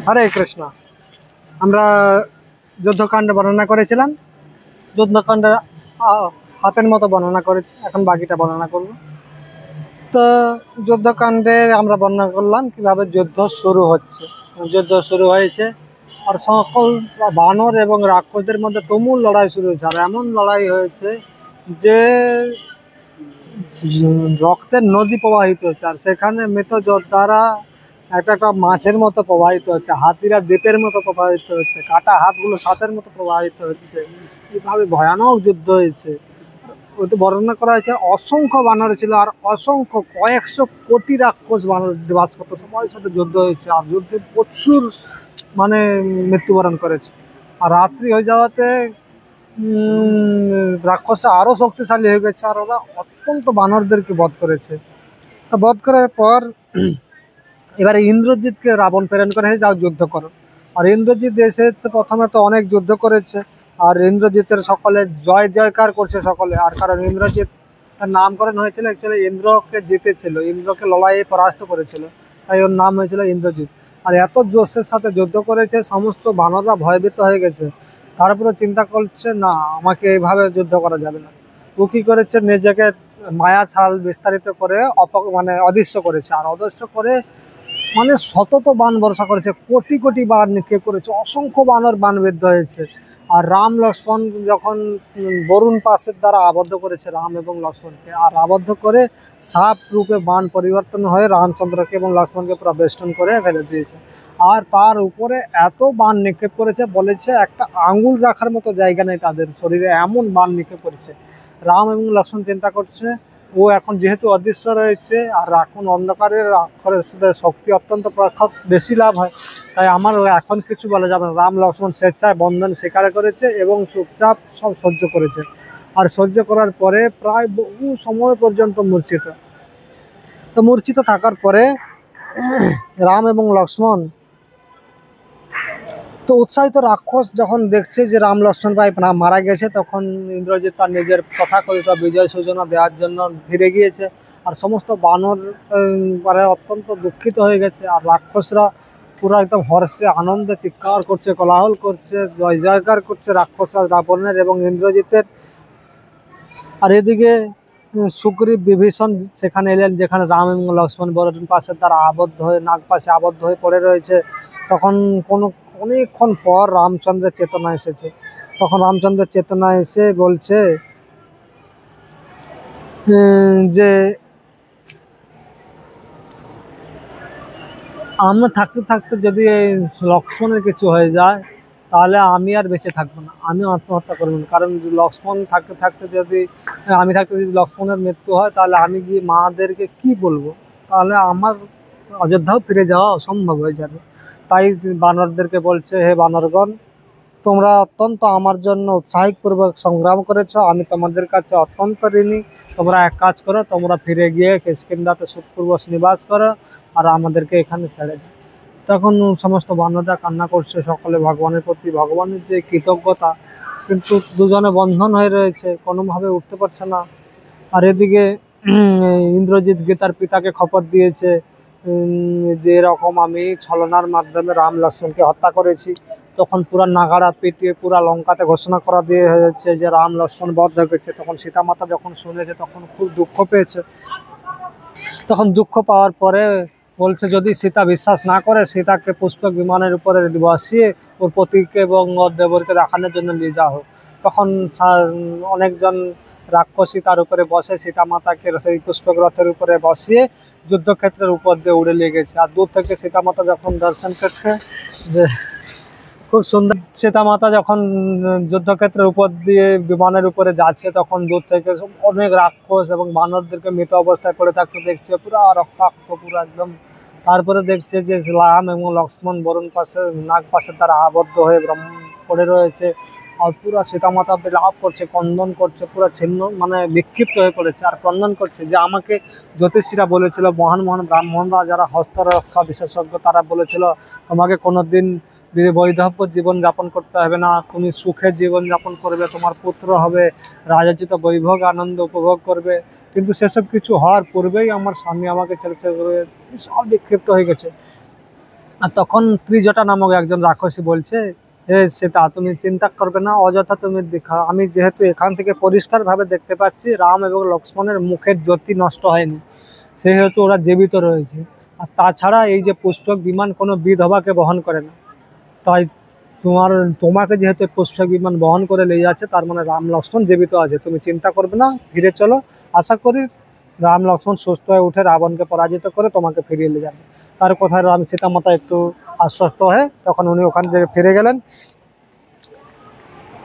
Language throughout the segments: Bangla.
হরে কৃষ্ণ। আমরা যুদ্ধকাণ্ড বর্ণনা করেছিলাম। যুদ্ধকাণ্ড হাতের মতো বর্ণনা করেছি, এখন বাকিটা বর্ণনা করব। তো যুদ্ধকাণ্ডে আমরা বর্ণনা করলাম কিভাবে যুদ্ধ শুরু হচ্ছে। যুদ্ধ শুরু হয়েছে আর সকল বানর এবং রাক্ষসদের মধ্যে তুমুল লড়াই শুরু হয়েছে। আর এমন লড়াই হয়েছে যে রক্তের নদী প্রবাহিত হচ্ছে, আর সেখানে মৃত যোদ্ধারা একটা একটা মাছের মতো প্রবাহিত হচ্ছে, হাতিরা দ্বীপের মতো প্রবাহিত হচ্ছে, কাটা হাতগুলো সাপের মতো প্রবাহিত হচ্ছে। এইভাবে ভয়ানক যুদ্ধ হয়েছে। ওতে বর্ণনা করা হয়েছে অসংখ্য বানর ছিল আর অসংখ্য কয়েকশো কোটি রাক্ষস বানর বাস করতো, সবার সাথে যুদ্ধ হয়েছে। আর যুদ্ধে প্রচুর মৃত্যুবরণ করেছে। আর রাত্রি হয়ে যাওয়াতে রাক্ষসরা আরও শক্তিশালী হয়ে গেছে, আর ওরা অত্যন্ত বানরদেরকে বধ করেছে। তো বধ করার পর এবারে ইন্দ্রজিৎকে রাবণ প্রেরণ করে যাও যুদ্ধ করো। আর ইন্দ্রজিৎ এসে প্রথমে তো অনেক যুদ্ধ করেছে, আর ইন্দ্রজিতের সকলে জয় জয়কার করছে সকলে। আর কারণ ইন্দ্রজিৎ তার নামকরণ হয়েছিল অ্যাকচুয়ালি ইন্দ্রকে জিতেছিল, ইন্দ্রকে লড়াইয়ে পরাস্ত করেছিল, তাই ওর নাম হয়েছিল ইন্দ্রজিৎ। আর এত জোশের সাথে যুদ্ধ করেছে, সমস্ত বানররা ভয়ভীত হয়ে গেছে। তারপরে চিন্তা করছে না, আমাকে এইভাবে যুদ্ধ করা যাবে না। ও কী করেছে, নিজেকে মায়া ছাল বিস্তারিত করে অদৃশ্য করেছে। আর অদৃশ্য করে শতত বান বর্ষা করেছে, কোটি কোটি বান নিক্ষেপ করেছে, অসংখ্য বানর বানবিদ্ধ হয়েছে। আর রাম লক্ষ্মণ যখন বরুণ পাশের দ্বারা আবদ্ধ করেছে রাম এবং লক্ষ্মণকে, আর আবদ্ধ করে সাপ রূপে বান পরিবর্তন হয়ে রামচন্দ্রকে এবং লক্ষ্মণকে পুরো বেষ্টন করে ফেলে দিয়েছে। আর তার উপরে এত বান নিক্ষেপ করেছে, বলেছে একটা আঙুল রাখার মতো জায়গা নেই তাদের শরীরে, এমন বান নিক্ষেপ করেছে। রাম এবং লক্ষ্মণ চিন্তা করছে, ও এখন যেহেতু অদৃশ্য রয়েছে আর এখন অন্ধকারের অক্ষরের শক্তি অত্যন্ত প্রখর, বেশি লাভ হয়, তাই আমার এখন কিছু বলা যাবে না। রাম লক্ষ্মণ স্বেচ্ছায় বন্ধন স্বীকার করেছে এবং চুপচাপ সব সহ্য করেছে। আর সহ্য করার পরে প্রায় বহু সময় পর্যন্ত মূর্ছিত থাকার পরে রাম এবং লক্ষ্মণ তো উৎসাহিত রাক্ষস যখন দেখছে যে রাম লক্ষ্মণ ভাই মারা গেছে, তখন ইন্দ্রজিৎ তার নিজের তথাকথিত বিজয় সূচনা দেওয়ার জন্য ফিরে গিয়েছে। আর সমস্ত বানর অত্যন্ত দুঃখিত হয়ে গেছে। আর রাক্ষসরা পুরো একদম হর্ষে আনন্দে চিৎকার করছে, কোলাহল করছে, জয় জয়কার করছে রাক্ষসরা রাবণের এবং ইন্দ্রজিতের। আর এদিকে সুগ্রীব বিভীষণ সেখানে এলেন, যেখানে রাম এবং লক্ষ্মণ বরুণ পাশের দ্বারা আবদ্ধ হয়ে নাগ পাশে আবদ্ধ হয়ে পড়ে রয়েছে। তখন অনেকক্ষণ পর রামচন্দ্রের চেতনা এসেছে। তখন রামচন্দ্রের চেতনা এসে বলছে যে আমরা থাকতে থাকতে যদি লক্ষ্মণের কিছু হয়ে যায়, তাহলে আমি আর বেঁচে থাকবো না, আমি আত্মহত্যা করবো না। কারণ লক্ষ্মণ থাকতে থাকতে যদি লক্ষ্মণের মৃত্যু হয়, তাহলে আমি গিয়ে মাদেরকে কি বলবো, তাহলে আমার অযোধ্যাও ফিরে যাওয়া অসম্ভব হয়ে যাবে। তাই বানরদেরকে বলছে, হে বানরগণ, তোমরা অত্যন্ত আমার জন্য উৎসাহপূর্বক সংগ্রাম করেছো, আমি তোমাদের কাছে অত্যন্ত ঋণী। তোমরা এক কাজ করো, তোমরা ফিরে গিয়ে কিষ্কিন্ধাতে সুখপূর্বক নিবাস করো আর আমাদেরকে এখানে ছেড়ে দাও। তখন সমস্ত বানররা কান্না করছে সকলে ভগবানের প্রতি, ভগবানের যে কৃতজ্ঞতা, কিন্তু দুজনে বন্ধন হয়ে রয়েছে, কোনোভাবে উঠতে পারছে না। আর এদিকে ইন্দ্রজিৎ তার পিতাকে খবর দিয়েছে যে এরকম আমি ছলনার মাধ্যমে রাম লক্ষ্মণকে হত্যা করেছি। তখন পুরা নাগাড়া পিটিয়ে পুরা লঙ্কাতে ঘোষণা করা দিয়ে হয়েছে যে রাম লক্ষ্মণ বধ হয়ে গেছে। তখন সীতামাতা যখন শুনেছে তখন খুব দুঃখ পেয়েছে। তখন দুঃখ পাওয়ার পরে বলছে, যদি সীতা বিশ্বাস না করে, সীতাকে পুষ্পক বিমানের উপরে বসিয়ে ওর পতিকে এবং ওর দেবরকে দেখানোর জন্য নিয়ে যাওয়া হোক। তখন অনেকজন রাক্ষসী তার উপরে বসে সীতামাতাকে সেই পুষ্পক রথের উপরে বসিয়ে যুদ্ধক্ষেত্রের উপর দিয়ে উড়ে লেগেছে। আর দূর থেকে সীতামাতা যখন দর্শন করছে, যে খুব সুন্দর, সীতামাতা যখন যুদ্ধক্ষেত্রের উপর দিয়ে বিমানের উপরে যাচ্ছে, তখন দূর থেকে অনেক রাক্ষস এবং বানরদেরকে মৃত অবস্থায় পড়ে থাকতে দেখছে, পুরো রক্তাক্ত পুরো একদম। তারপরে দেখছে যে রাম এবং লক্ষ্মণ বরুণ পাশে নাগ পাশের দ্বারা আবদ্ধ হয়ে পড়ে রয়েছে। আর পুরো সীতামাতা লাভ করছে, ক্রন্দন করছে, পুরো ছিন্ন বিক্ষিপ্ত হয়ে পড়েছে আর ক্রন্দন করছে যে আমাকে জ্যোতিষীরা বলেছিল, মহান মহান ব্রাহ্মণরা যারা হস্তরক্ষা বিশেষজ্ঞ, তারা বলেছিল তোমাকে কোনোদিন বৈধব্য জীবন যাপন করতে হবে না, তুমি সুখে জীবন যাপন করবে, তোমার পুত্র হবে, রাজোচিত বৈভোগ আনন্দ উপভোগ করবে। কিন্তু সেসব কিছু হওয়ার পূর্বেই আমার স্বামী আমাকে ছেড়ে সব বিক্ষিপ্ত হয়ে গেছে। আর তখন ত্রিজটা নামক একজন রাক্ষসী বলছে, হে সীতা, তুমি চিন্তা করবে না, অযথা তুমি দেখা, আমি যেহেতু এখান থেকে পরিষ্কারভাবে দেখতে পাচ্ছি রাম এবং লক্ষ্মণের মুখের জ্যোতি নষ্ট হয়নি, সেহেতু ওরা জীবিত রয়েছে। আর তাছাড়া এই যে পুষ্পক বিমান কোনো বিধবাকে বহন করে না, তাই তোমাকে যেহেতু পুষ্পক বিমান বহন করে নিয়ে যাচ্ছে, তার মানে রাম লক্ষ্মণ জীবিত আছে, তুমি চিন্তা করবে না, ফিরে চলো। আশা করি রাম লক্ষ্মণ সুস্থ হয়ে উঠে রাবণকে পরাজিত করে তোমাকে ফিরিয়ে নিয়ে যাবে। তার কথায় রাম সীতা মাতা একটু আশ্বস্ত হয়ে তখন উনি ওখান থেকে ফিরে গেলেন।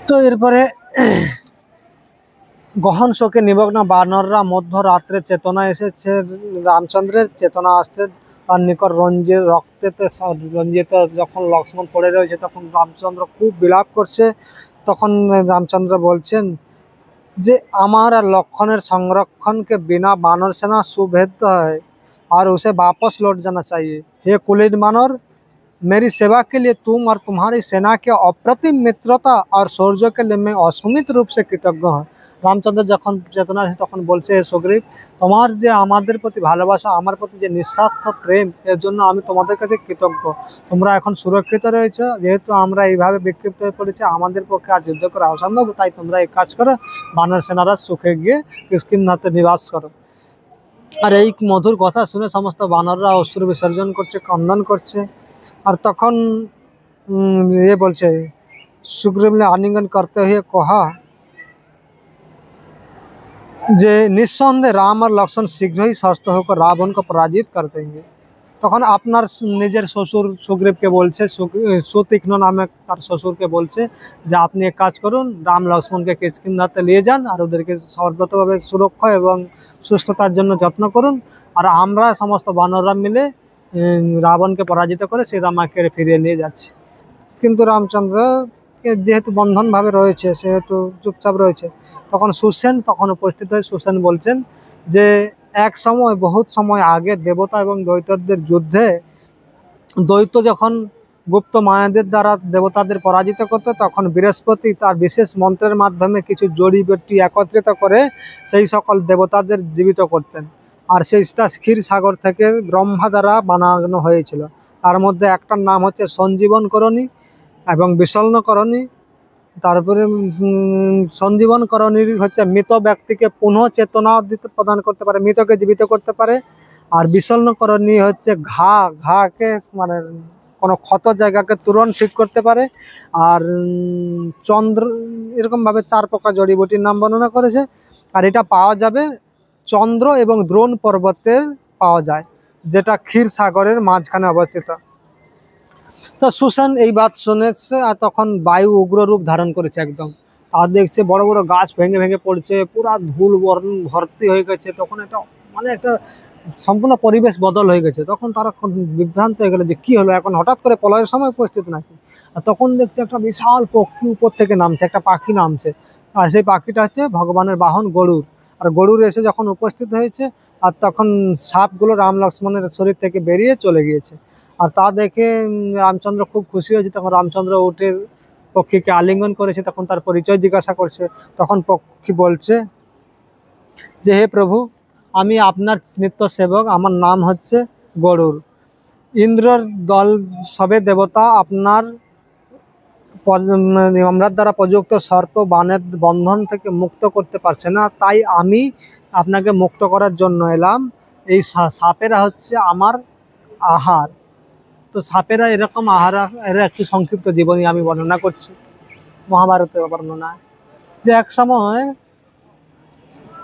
তো এরপরে গহন শোকে নিমগ্ন বানররা মধ্যরাত্রে চেতনা এসেছে, রামচন্দ্রের চেতনা আসতে তার নিকট রঞ্জিত যখন লক্ষ্মণ পড়ে রয়েছে, তখন রামচন্দ্র খুব বিলাপ করছে। তখন রামচন্দ্র বলছেন যে আমার আর लखन संरक्षण के बिना बानर सेना सुभेद्य है और उसे वापस लौट जाना चाहिए। हे कुलीन बानर, मेरी सेवा के लिए तुम और तुम्हारी सेना के अप्रतिम मित्रता और शौर्य के लिए मैं असीमित रूप से कृतज्ञ हूँ। রামচন্দ্র যখন চেতনা আসে তখন বলছে, হে সুগ্রীব, তোমার যে আমাদের প্রতি ভালোবাসা, আমার প্রতি যে নিঃস্বার্থ প্রেম, এর জন্য আমি তোমাদের কাছে কৃতজ্ঞ। তোমরা এখন সুরক্ষিত রয়েছে, যেহেতু আমরা এইভাবে বিক্ষিপ্ত হয়ে পড়েছি, আমাদের পক্ষে আর যুদ্ধ করা অসম্ভব, তাই তোমরা এই কাজ করো, বানর সেনারা সুখে গিয়ে কিষ্কিন্ধাতে নিবাস করো। আর এই মধুর কথা শুনে সমস্ত বানররা অশ্রু বিসর্জন করছে, ক্রন্দন করছে। আর তখন ये बोलছে, सुग्रीव ने आलिंगन करते हुए कहा যে নিঃসন্দেহে রাম আর লক্ষ্মণ শীঘ্রই স্वस्थ होकर রাবণ को पराजित कर देंगे। তখন আপনার নিজের শ্বশুর সুগ্রীবকে বলছে, সুতীক্ষ্ণ নামে তার শ্বশুরকে বলছে যে আপনি এক কাজ করুন, রাম লক্ষ্মণকে কিষ্কিন্ধাতে নিয়ে যান আর ওদেরকে সর্বতভাবে সুরক্ষা এবং সুস্থতার জন্য যত্ন করুন, আর আমরা সমস্ত বানররা মিলে রাবণকে পরাজিত করে সীতামাকে ফিরিয়ে নিয়ে যাচ্ছি। কিন্তু রামচন্দ্র যেহেতু বন্ধনভাবে রয়েছে, সেহেতু চুপচাপ রয়েছে। তখন সুসেন তখন উপস্থিত হয়ে সুসেন বলছেন যে এক সময়, বহুত সময় আগে দেবতা এবং দৈত্যদের যুদ্ধে দৈত্য যখন গুপ্ত মায়াদের দ্বারা দেবতাদের পরাজিত করত, তখন বৃহস্পতি তার বিশেষ মন্ত্রের মাধ্যমে কিছু জড়িবুটি একত্রিত করে সেই সকল দেবতাদের জীবিত করতেন। আর সেইটা ক্ষীর সাগর থেকে ব্রহ্মা দ্বারা বানানো হয়েছিল। তার মধ্যে একটার নাম হচ্ছে সঞ্জীবনকরণী এবং বিশল্যকরণী। তারপরে সঞ্জীবনকরণীর হচ্ছে মৃত ব্যক্তিকে পুনঃ চেতনা দিতে প্রদান করতে পারে, মৃতকে জীবিত করতে পারে। আর বিশল্যকরণী হচ্ছে ঘাকে মানে কোনো ক্ষত জায়গাকে তুরন্ত ঠিক করতে পারে। আর চন্দ্র, এরকমভাবে 4 প্রকার জড়িবুটির নাম বর্ণনা করেছে। আর এটা পাওয়া যাবে চন্দ্র এবং দ্রোণ পর্বতের পাওয়া যায়, যেটা ক্ষীর সাগরের মাঝখানে অবস্থিত। তো সুসেন এই বাত শুনেছে, আর তখন বায়ু উগ্র রূপ ধারণ করেছে একদম। আর দেখছে বড় বড় গাছ ভেঙে ভেঙে পড়ছে, পুরা ধুল ভর্তি হয়ে গেছে। তখন এটা মানে একটা সম্পূর্ণ পরিবেশ বদল হয়ে গেছে। তখন তারা বিভ্রান্ত হয়ে গেল যে কি হলো, এখন হঠাৎ করে প্রলয়ের সময় উপস্থিত নাকি। আর তখন দেখছে একটা বিশাল পক্ষী উপর থেকে নামছে, একটা পাখি নামছে। আর সেই পাখিটা হচ্ছে ভগবানের বাহন গরুর। আর গরুর এসে যখন উপস্থিত হয়েছে, আর তখন সাপগুলো রাম লক্ষ্মণের শরীর থেকে বেরিয়ে চলে গিয়েছে। আর তা দেখে রামচন্দ্র খুব খুশি হয়েছে। তখন রামচন্দ্র উঠে পক্ষীকে আলিঙ্গন করেছে, তখন তার পরিচয় জিজ্ঞাসা করছে। তখন পক্ষী বলছে যে হে প্রভু, আমি আপনার নিত্য সেবক, আমার নাম হচ্ছে গরুর। ইন্দ্রর দল সবে দেবতা আপনার আমরা দ্বারা প্রযুক্ত সর্প বানের বন্ধন থেকে মুক্ত করতে পারছে না, তাই আমি আপনাকে মুক্ত করার জন্য এলাম। এই সাপেরা হচ্ছে আমার আহার। তো সাপেরা এরকম আহার, এর একটি সংক্ষিপ্ত জীবনী আমি বর্ণনা করছি। মহাভারতে বর্ণনা যে এক সময়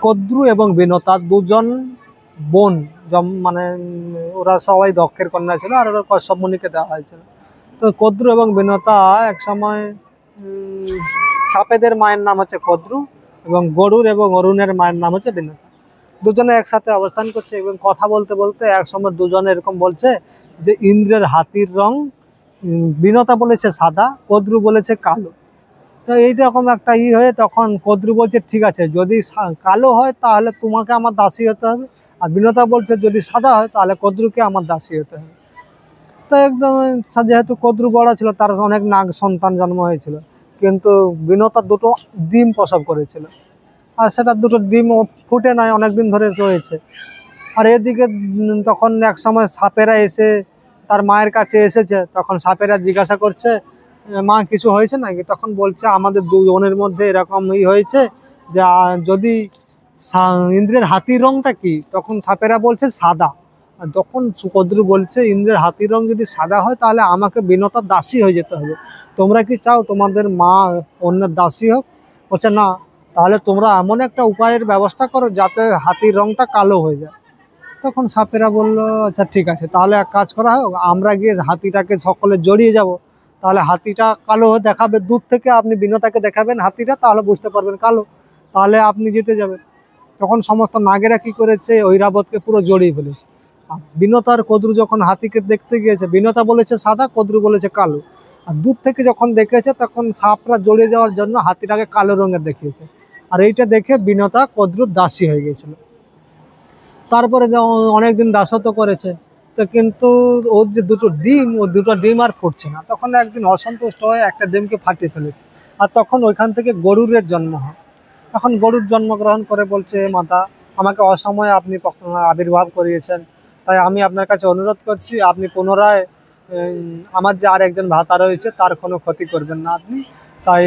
কদ্রু এবং বিনতা দুজন বোন, মানে ওরা সবাই দক্ষের কন্যা ছিল, আর ওরা কশ্যপ মুনিকে দেওয়া হয়েছিল। তো কদ্রু এবং বিনতা এক সময় সাপেদের মায়ের নাম হচ্ছে কদ্রু, এবং গরুর এবং অরুণের মায়ের নাম হচ্ছে বিনতা। দুজনে একসাথে অবস্থান করছে এবং কথা বলতে বলতে এক সময় দুজনে এরকম বলছে যে ইন্দ্রের হাতির রং, বিনতা বলেছে সাদা, কদ্রু বলেছে কালো। তো এইরকম একটা হয়ে তখন কদ্রু বলছে ঠিক আছে, যদি কালো হয় তাহলে তোমাকে আমার দাসী হতে হবে, আর বিনতা বলছে যদি সাদা হয় তাহলে কদ্রুকে আমার দাসী হতে হবে। তো একদম যেহেতু কদ্রু বড় ছিল, তার অনেক নাগ সন্তান জন্ম হয়েছিল, কিন্তু বিনতা দুটো ডিম প্রসব করেছিল, আর সেটা দুটো ডিম ফুটে নাই, অনেকদিন ধরে রয়েছে। আর এদিকে তখন এক সময় সাপেরা এসে তার মায়ের কাছে এসেছে, তখন সাপেরা জিজ্ঞাসা করছে মা কিছু হয়েছে নাকি? তখন বলছে আমাদের দুজনের মধ্যে এরকম হয়েছে যে যদি ইন্দ্রের হাতির রংটা কি? তখন সাপেরা বলছে সাদা। আর তখন কদ্রু বলছে ইন্দ্রের হাতির রং যদি সাদা হয় তাহলে আমাকে বিনতার দাসী হয়ে যেতে হবে। তোমরা কি চাও তোমাদের মা অন্যের দাসী হোক? বলছে না, তাহলে তোমরা এমন একটা উপায়ের ব্যবস্থা করো যাতে হাতির রংটা কালো হয়ে যায়। তখন সাপেরা বলল আচ্ছা ঠিক আছে, তাহলে এক কাজ করা হোক, আমরা গিয়ে হাতিটাকে সকলে জড়িয়ে যাব, তাহলে হাতিটা কালো হয়ে দেখাবে। দূর থেকে আপনি বিনতাকে দেখাবেন হাতিটা, তাহলে বুঝতে পারবেন কালো, তাহলে আপনি জিতে যাবেন। তখন সমস্ত নাগেরা কি করেছে, ঐরাবতকে পুরো জড়িয়ে ফেলেছে। আর বিনতা আর কদ্রু যখন হাতিকে দেখতে গিয়েছে, বিনতা বলেছে সাদা, কদ্রু বলেছে কালো। আর দূর থেকে যখন দেখেছে তখন সাপরা জড়িয়ে যাওয়ার জন্য হাতিটাকে কালো রঙের দেখিয়েছে। আর এইটা দেখে বিনতা কদ্রুর দাসী হয়ে গিয়েছিল। তারপরে অনেকদিন দাসত্ব করেছে, তো কিন্তু ওর যে দুটো ডিম, ও দুটো ডিম আর ফুটছে না। তখন একদিন অসন্তুষ্ট হয়ে একটা ডিমকে ফাটিয়ে ফেলেছে। আর তখন ওইখান থেকে গরুরের জন্ম হয়। তখন গরুর জন্মগ্রহণ করে বলছে মাতা, আমাকে অসময়ে আপনি আবির্ভাব করিয়েছেন, তাই আমি আপনার কাছে অনুরোধ করছি আপনি পুনরায় আমার যে আর একজন ভাতা রয়েছে তার কোনো ক্ষতি করবেন না আপনি। তাই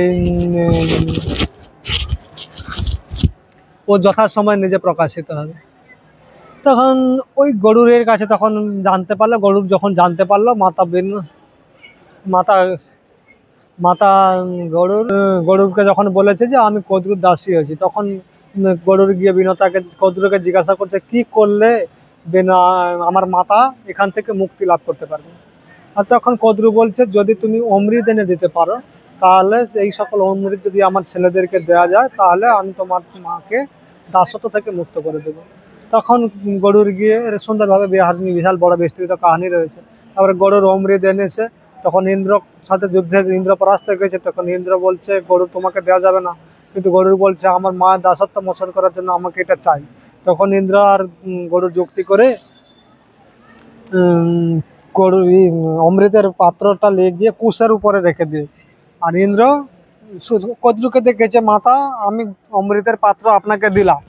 ও যথাসময়ে নিজে প্রকাশিত হবে। তখন ওই গরুরের কাছে তখন জানতে পারলো, গরুর যখন জানতে পারলো মাতা মাতা গরুরকে যখন বলেছে যে আমি কদ্রুর দাসী হয়েছি, তখন গরুর গিয়ে বিনতাকে কদ্রুকে জিজ্ঞাসা করছে কি করলে আমার মাতা এখান থেকে মুক্তি লাভ করতে পারবে। আর তখন কদ্রু বলছে যদি তুমি অমৃত এনে দিতে পারো, তাহলে এই সকল অমৃত যদি আমার ছেলেদেরকে দেওয়া যায় তাহলে আমি তোমার মাকে দাসত্ব থেকে মুক্ত করে দেবো। তখন গরুর গিয়ে সুন্দরভাবে বিশাল বড় বিস্তৃত কাহিনী রয়েছে। তারপরে গরুর অমৃত এনেছে, তখন ইন্দ্র সাথে যুদ্ধে ইন্দ্র পরাস্ত হয়ে গেছে। তখন ইন্দ্র বলছে গরু তোমাকে দেওয়া যাবে না, কিন্তু গরুর বলছে আমার মায়ের দাসত্ব মোচন করার জন্য আমাকে এটা চাই। তখন ইন্দ্র আর গরুর যুক্তি করে গরুর অমৃতের পাত্রটা নিয়ে গিয়ে কুশের উপরে রেখে দিয়েছে। আর ইন্দ্র কদ্রুকে দেখেছে মাতা আমি অমৃতের পাত্র আপনাকে দিলাম।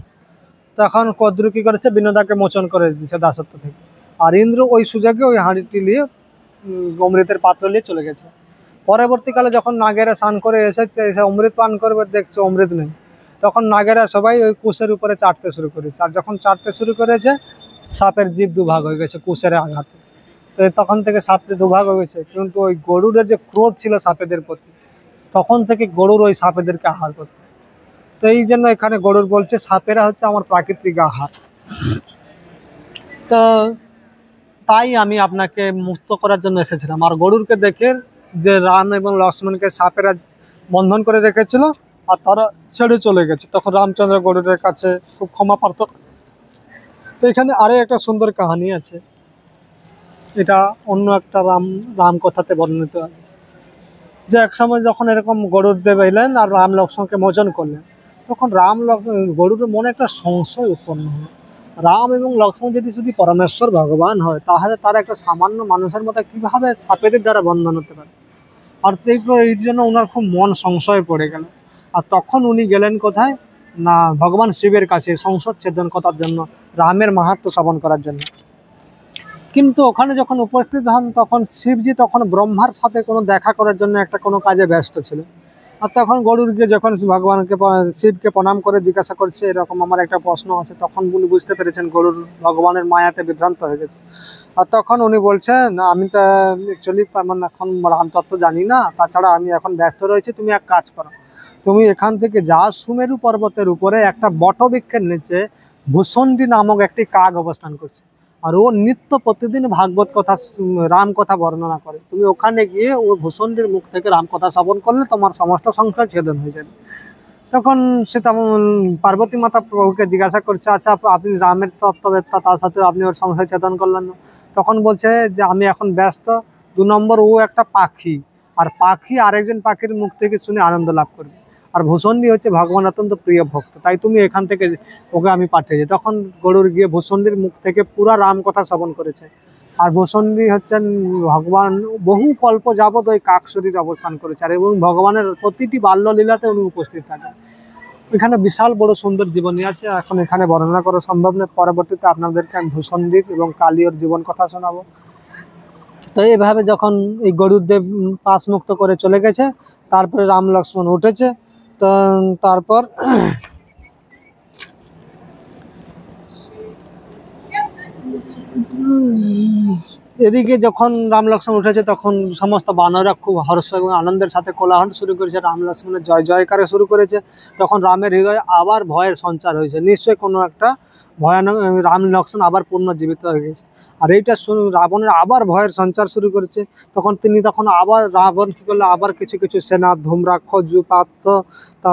তখন কদ্রু কি করেছে, বিনোদাকে মোচন করে দিয়েছে দাসত্ব থেকে। আর ইন্দ্র ওই সুযোগে ওই হাঁড়িটি নিয়ে অমৃতের পাত্র নিয়ে চলে গেছে। পরবর্তীকালে যখন নাগেরা স্নান করে এসে অমৃত পান করবে, দেখছে অমৃত নেই। তখন নাগেরা সবাই ওই কুশের উপরে চাটতে শুরু করেছে। আর যখন চাটতে শুরু করেছে, সাপের জীব দুভাগ হয়ে গেছে কুশের আঘাতে। তো তখন থেকে সাপটি দুভাগ হয়ে গেছে। কিন্তু ওই গরুরের যে ক্রোধ ছিল সাপেদের প্রতি, তখন থেকে গরুর ওই সাপেদেরকে আহার করত। তো এই জন্য এখানে গরুর বলছে সাপেরা হচ্ছে আমার প্রাকৃতিক আহার। তো তাই আমি আপনাকে মুক্ত করার জন্য এসেছিলাম। আর গরুরকে দেখে যে রাম এবং লক্ষ্মণকে সাপেরা বন্ধন করে রেখেছিল আর তারা ছেড়ে চলে গেছে, তখন রামচন্দ্র গরুরের কাছে খুব ক্ষমা প্রার্থনা। তো এখানে আরো একটা সুন্দর কাহিনী আছে, এটা অন্য একটা রাম কথাতে বর্ণিত আছে। যে এক সময় যখন এরকম গরুর দেব এলেন আর রাম লক্ষ্মণকে মোচন করলেন, তখন গরুর মনে একটা সংশয় উৎপন্ন হলো, রাম এবং লক্ষ্মণ যদি শুধু পরমেশ্বর ভগবান হয় তাহলে তারা একটা সামান্য মানুষের মতো কিভাবে সাপেদের দ্বারা বন্ধন হতে পারে। আর এই জন্য ওনার খুব মন সংশয়ে পড়ে গেল। আর তখন উনি গেলেন কোথায় না, ভগবান শিবের কাছে সংশয় ছেদন করার জন্য, রামের মাহাত্ম্য শ্রবণ করার জন্য। কিন্তু ওখানে যখন উপস্থিত হন তখন শিবজি তখন ব্রহ্মার সাথে কোনো দেখা করার জন্য একটা কোনো কাজে ব্যস্ত ছিল। আর তখন গরুর গিয়ে যখন ভগবানকে শিবকে প্রণাম করে জিজ্ঞাসা করছে এরকম আমার একটা প্রশ্ন আছে, তখন উনি বুঝতে পেরেছেন গরুর ভগবানের মায়াতে বিভ্রান্ত হয়ে গেছে। আর তখন উনি বলছেন আমি তো অ্যাকচুয়ালি তেমন এখন রামতত্ত্ব জানি না, তাছাড়া আমি এখন ব্যস্ত রয়েছি, তুমি এক কাজ করো, তুমি এখান থেকে যা সুমেরু পর্বতের উপরে একটা বটবৃক্ষের নিচে ভূষণ্ডী নামক একটি কাক অবস্থান করছে, আর ও নিত্য প্রতিদিন ভাগবত কথা রাম কথা বর্ণনা করে, তুমি ওখানে গিয়ে ও ভূষণ্ডীর মুখ থেকে রাম কথা শ্রবণ করলে তোমার সমস্ত সংশয় ছেদন হয়ে যাবে। তখন সে তেমন পার্বতী মাতা প্রভুকে জিজ্ঞাসা করছে আচ্ছা আপনি রামের তত্ত্ববেত্তা, তার সাথে আপনি ওর সংশয় ছেদন করলেন না। তখন বলছে যে আমি এখন ব্যস্ত, 2 নম্বর ও একটা পাখি, আর পাখি আরেকজন পাখির মুখ থেকে শুনে আনন্দ লাভ করবে, আর ভূষণ্ডী হচ্ছে ভগবান অত্যন্ত প্রিয় ভক্ত, তাই তুমি এখান থেকে ওকে আমি পাঠিয়েছি। তখন গরুর গিয়ে ভূষণ্ডীর মুখ থেকে পুরা রাম কথা শ্রবণ করেছে। আর ভূষণ্ডী হচ্ছেন ভগবান বহু কল্প যাবৎ ওই কাক শরীরে অবস্থান করেছে, আর এবং ভগবানের প্রতিটি বাল্যলীলাতে উনি উপস্থিত থাকেন। এখানে বিশাল বড় সুন্দর জীবনী আছে, এখন এখানে বর্ণনা করা সম্ভব নয়, পরবর্তীতে আপনাদেরকে আমি ভূষণ্ডীর এবং কালীর জীবন কথা শোনাবো। তো এইভাবে যখন এই গরুদেব পাশ মুক্ত করে চলে গেছে, তারপরে রাম লক্ষ্মণ উঠেছে। তো তারপর এদিকে যখন রাম লক্ষ্মণ উঠেছে তখন সমস্ত বানররা খুব হর্ষ এবং আনন্দের সাথে কোলাহল শুরু করেছে, রাম লক্ষ্মণের জয় জয়কারে শুরু করেছে। তখন রামের হৃদয়ে আবার ভয়ের সঞ্চার হয়েছে, নিশ্চয়ই কোনো একটা ভয়ানক, রাম লক্ষ্মণ আবার পুনর্জীবিত হয়ে গেছে। আর এইটা শুনে রাবণের আবার ভয়ের সঞ্চার শুরু করেছে। তখন আবার রাবণ কি করলো, আবার কিছু কিছু সেনা ধূম্রাক্ষ জুপাত্র